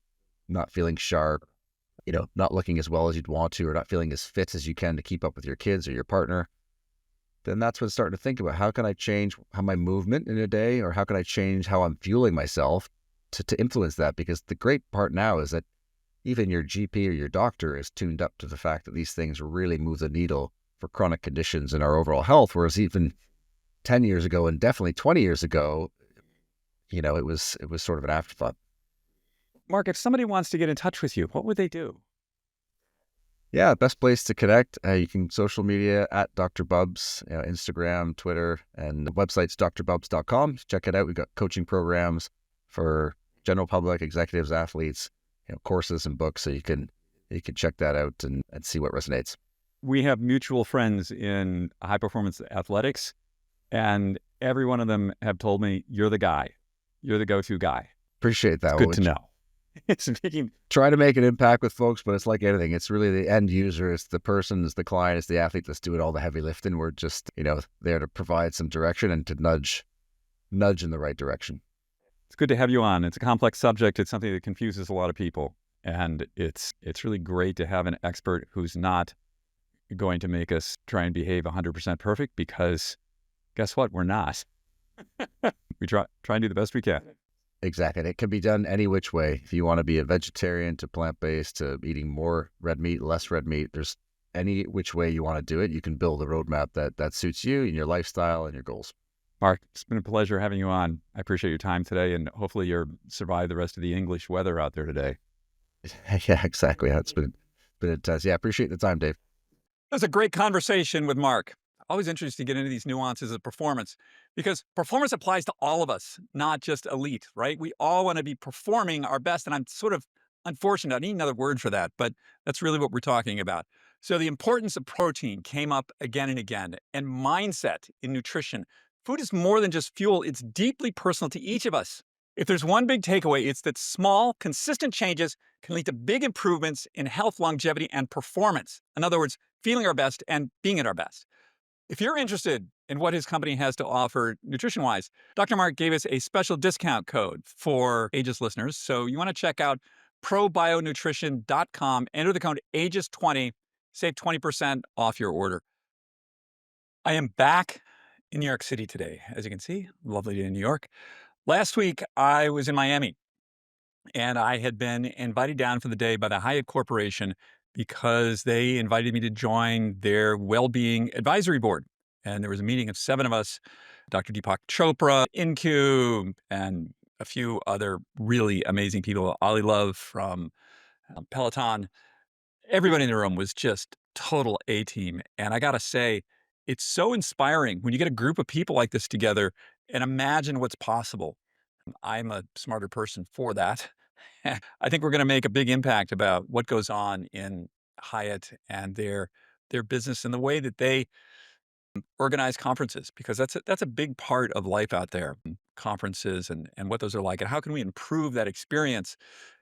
not feeling sharp, not looking as well as you'd want to, or not feeling as fit as you can to keep up with your kids or your partner, then that's when starting to think about how can I change how my movement in a day, or how can I change how I'm fueling myself to influence that? Because the great part now is that even your GP or your doctor is tuned up to the fact that these things really move the needle for chronic conditions in our overall health. Whereas even 10 years ago and definitely 20 years ago, it was sort of an afterthought. Marc, if somebody wants to get in touch with you, what would they do? Yeah, best place to connect. You can social media at Dr. Bubbs, Instagram, Twitter, and the website's drbubbs.com. Check it out. We've got coaching programs for general public, executives, athletes, courses and books. So you can check that out and see what resonates. We have mutual friends in high performance athletics, and every one of them have told me, you're the guy. You're the go-to guy. Appreciate that. It's good to know. It's making... Try to make an impact with folks, but it's like anything. It's really the end user. It's the person, it's the client, it's the athlete that's doing all the heavy lifting. We're just, there to provide some direction and to nudge in the right direction. It's good to have you on. It's a complex subject. It's something that confuses a lot of people. And it's really great to have an expert who's not going to make us try and behave 100% perfect, because guess what? We're not. We try and do the best we can. Exactly. And it can be done any which way. If you want to be a vegetarian to plant-based to eating more red meat, less red meat, there's any which way you want to do it. You can build a roadmap that suits you and your lifestyle and your goals. Marc, it's been a pleasure having you on. I appreciate your time today, and hopefully you'll survive the rest of the English weather out there today. Yeah, exactly. Yeah, it's been intense. Yeah, appreciate the time, Dave. That was a great conversation with Marc. Always interesting to get into these nuances of performance because performance applies to all of us, not just elite, right? We all want to be performing our best. And I'm sort of unfortunate. I need another word for that, but that's really what we're talking about. So, the importance of protein came up again and again, and mindset in nutrition. Food is more than just fuel, it's deeply personal to each of us. If there's one big takeaway, it's that small, consistent changes can lead to big improvements in health, longevity, and performance. In other words, feeling our best and being at our best. If you're interested in what his company has to offer nutrition wise, Dr. Marc gave us a special discount code for Aegis listeners. So you want to check out probionutrition.com, enter the code Aegis20, save 20% off your order. I am back in New York City today. As you can see, lovely day in New York. Last week, I was in Miami and I had been invited down for the day by the Hyatt Corporation because they invited me to join their well-being advisory board. And there was a meeting of 7 of us, Dr. Deepak Chopra, InQ, and a few other really amazing people. Ali Love from Peloton. Everybody in the room was just total A-team. And I got to say, it's so inspiring when you get a group of people like this together and imagine what's possible. I'm a smarter person for that. I think we're going to make a big impact about what goes on in Hyatt and their business and the way that they organize conferences, because that's a big part of life out there, conferences and what those are like, and how can we improve that experience,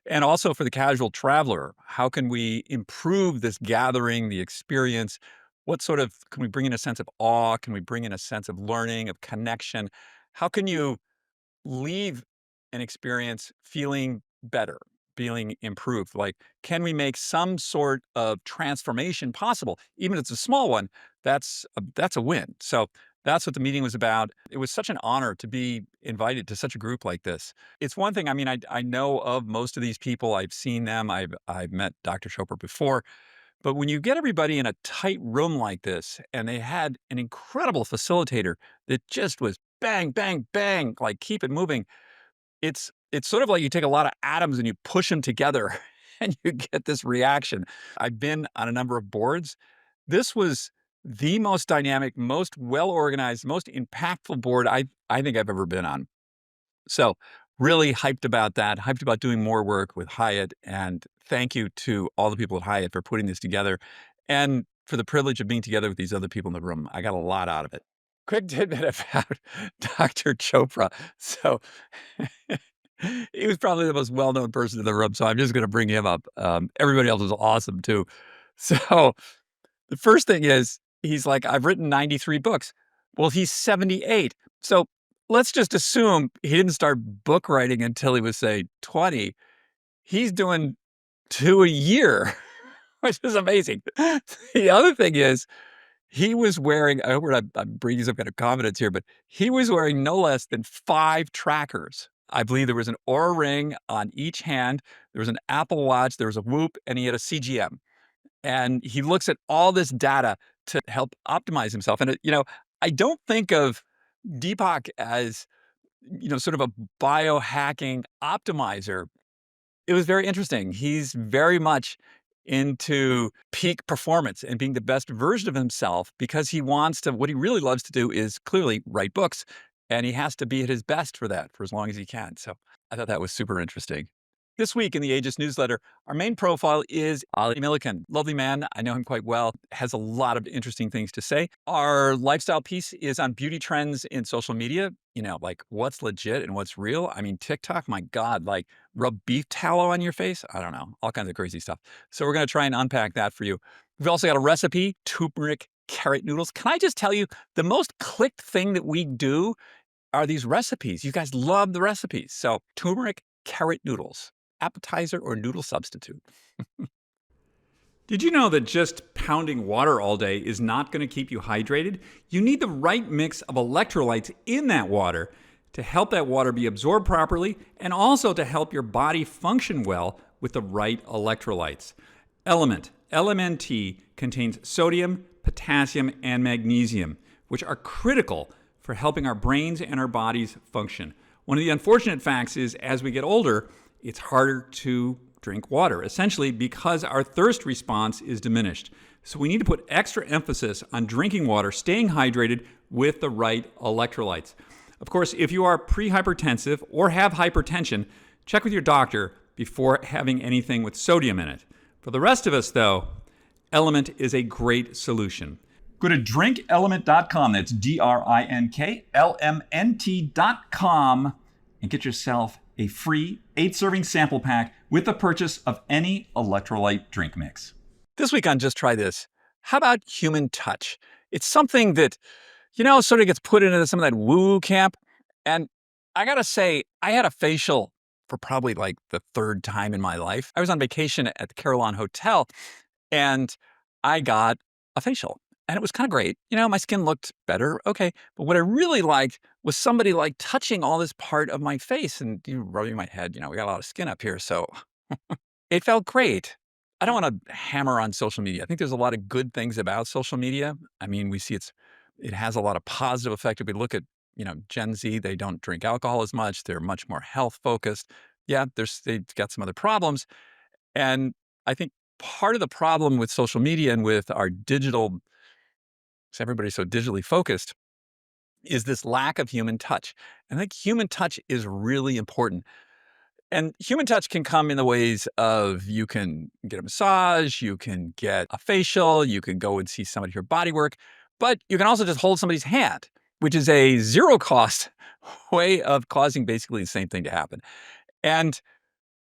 and also for the casual traveler, how can we improve this gathering, the experience? What sort of can we bring in a sense of awe? Can we bring in a sense of learning, of connection? How can you leave an experience feeling better, feeling improved? Like, can we make some sort of transformation possible? Even if it's a small one, that's a win. So that's what the meeting was about. It was such an honor to be invited to such a group like this. It's one thing, I mean, I know of most of these people. I've seen them. I've met Dr. Chopra before. But when you get everybody in a tight room like this, and they had an incredible facilitator that just was bang, bang, bang, like keep it moving, it's sort of like you take a lot of atoms and you push them together and you get this reaction. I've been on a number of boards. This was the most dynamic, most well-organized, most impactful board I think I've ever been on. So really hyped about that, hyped about doing more work with Hyatt. And thank you to all the people at Hyatt for putting this together and for the privilege of being together with these other people in the room. I got a lot out of it. Quick tidbit about Dr. Chopra. So he was probably the most well-known person in the room. So I'm just going to bring him up. Everybody else was awesome too. So the first thing is, he's like, I've written 93 books. Well, he's 78. So let's just assume he didn't start book writing until he was, say, 20. He's doing 2 a year, which is amazing. The other thing is, he was wearing, I hope I'm bringing some kind of confidence here, but he was wearing no less than 5 trackers. I believe there was an Oura Ring on each hand. There was an Apple Watch. There was a Whoop, and he had a CGM. And he looks at all this data to help optimize himself. And, I don't think of Deepak as, sort of a biohacking optimizer. It was very interesting. He's very much into peak performance and being the best version of himself because he wants to, what he really loves to do is clearly write books. And he has to be at his best for that for as long as he can. So I thought that was super interesting. This week in the Aegis newsletter, our main profile is Ali Millikan. Lovely man. I know him quite well. Has a lot of interesting things to say. Our lifestyle piece is on beauty trends in social media. Like what's legit and what's real. I mean, TikTok, my God, like rub beef tallow on your face. I don't know, all kinds of crazy stuff. So we're going to try and unpack that for you. We've also got a recipe, turmeric carrot noodles. Can I just tell you, the most clicked thing that we do are these recipes. You guys love the recipes. So turmeric carrot noodles. Appetizer or noodle substitute. Did you know that just pounding water all day is not going to keep you hydrated? You need the right mix of electrolytes in that water to help that water be absorbed properly and also to help your body function well with the right electrolytes. Element, LMNT, contains sodium, potassium, and magnesium, which are critical for for helping our brains and our bodies function. One of the unfortunate facts is as we get older, it's harder to drink water, essentially because our thirst response is diminished. So we need to put extra emphasis on drinking water, staying hydrated with the right electrolytes. Of course, if you are pre-hypertensive or have hypertension, check with your doctor before having anything with sodium in it. For the rest of us, though, LMNT is a great solution. Go to drinkelement.com, that's DRINK, LMNT.com, and get yourself a free 8-serving sample pack with the purchase of any electrolyte drink mix. This week on Just Try This, how about human touch? It's something that, sort of gets put into some of that woo camp. And I gotta say, I had a facial for probably like the third time in my life. I was on vacation at the Carillon Hotel and I got a facial. And it was kind of great. My skin looked better. Okay. But what I really liked was somebody like touching all this part of my face and rubbing my head. We got a lot of skin up here. So it felt great. I don't want to hammer on social media. I think there's a lot of good things about social media. I mean, we see it has a lot of positive effect. If we look at, Gen Z, they don't drink alcohol as much. They're much more health focused. Yeah, they've got some other problems. And I think part of the problem with social media and with our digital, because everybody's so digitally focused, is this lack of human touch. And I think human touch is really important. And human touch can come in the ways of you can get a massage, you can get a facial, you can go and see somebody for body work, but you can also just hold somebody's hand, which is a zero cost way of causing basically the same thing to happen. And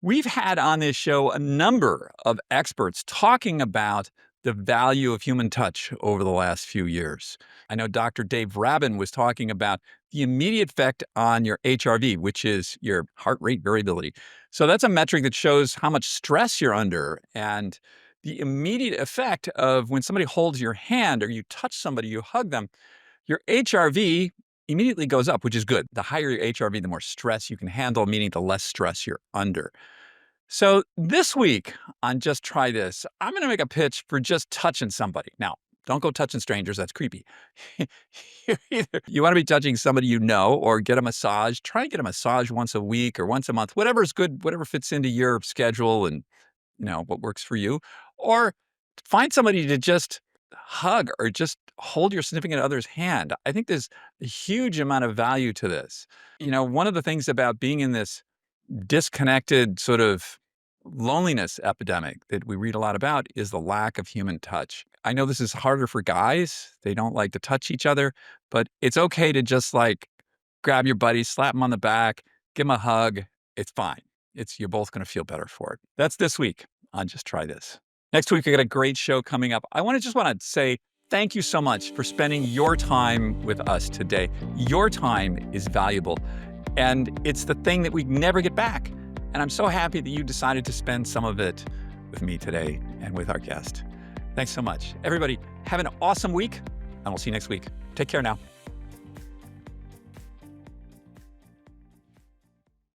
we've had on this show a number of experts talking about the value of human touch over the last few years. I know Dr. Dave Rabin was talking about the immediate effect on your HRV, which is your heart rate variability. So that's a metric that shows how much stress you're under and the immediate effect of when somebody holds your hand or you touch somebody, you hug them, your HRV immediately goes up, which is good. The higher your HRV, the more stress you can handle, meaning the less stress you're under. So this week on Just Try This, I'm going to make a pitch for just touching somebody. Now, don't go touching strangers. That's creepy. You want to be touching somebody you know or get a massage. Try and get a massage once a week or once a month, whatever is good, whatever fits into your schedule and what works for you. Or find somebody to just hug or just hold your significant other's hand. I think there's a huge amount of value to this. One of the things about being in this disconnected sort of loneliness epidemic that we read a lot about is the lack of human touch. I know this is harder for guys. They don't like to touch each other, but it's okay to just like grab your buddy, slap him on the back, give him a hug. It's fine. You're both going to feel better for it. That's this week on Just Try This. Next week, I got a great show coming up. I want to say thank you so much for spending your time with us today. Your time is valuable. And it's the thing that we never get back. And I'm so happy that you decided to spend some of it with me today and with our guest. Thanks so much. Everybody, have an awesome week, and we'll see you next week. Take care now.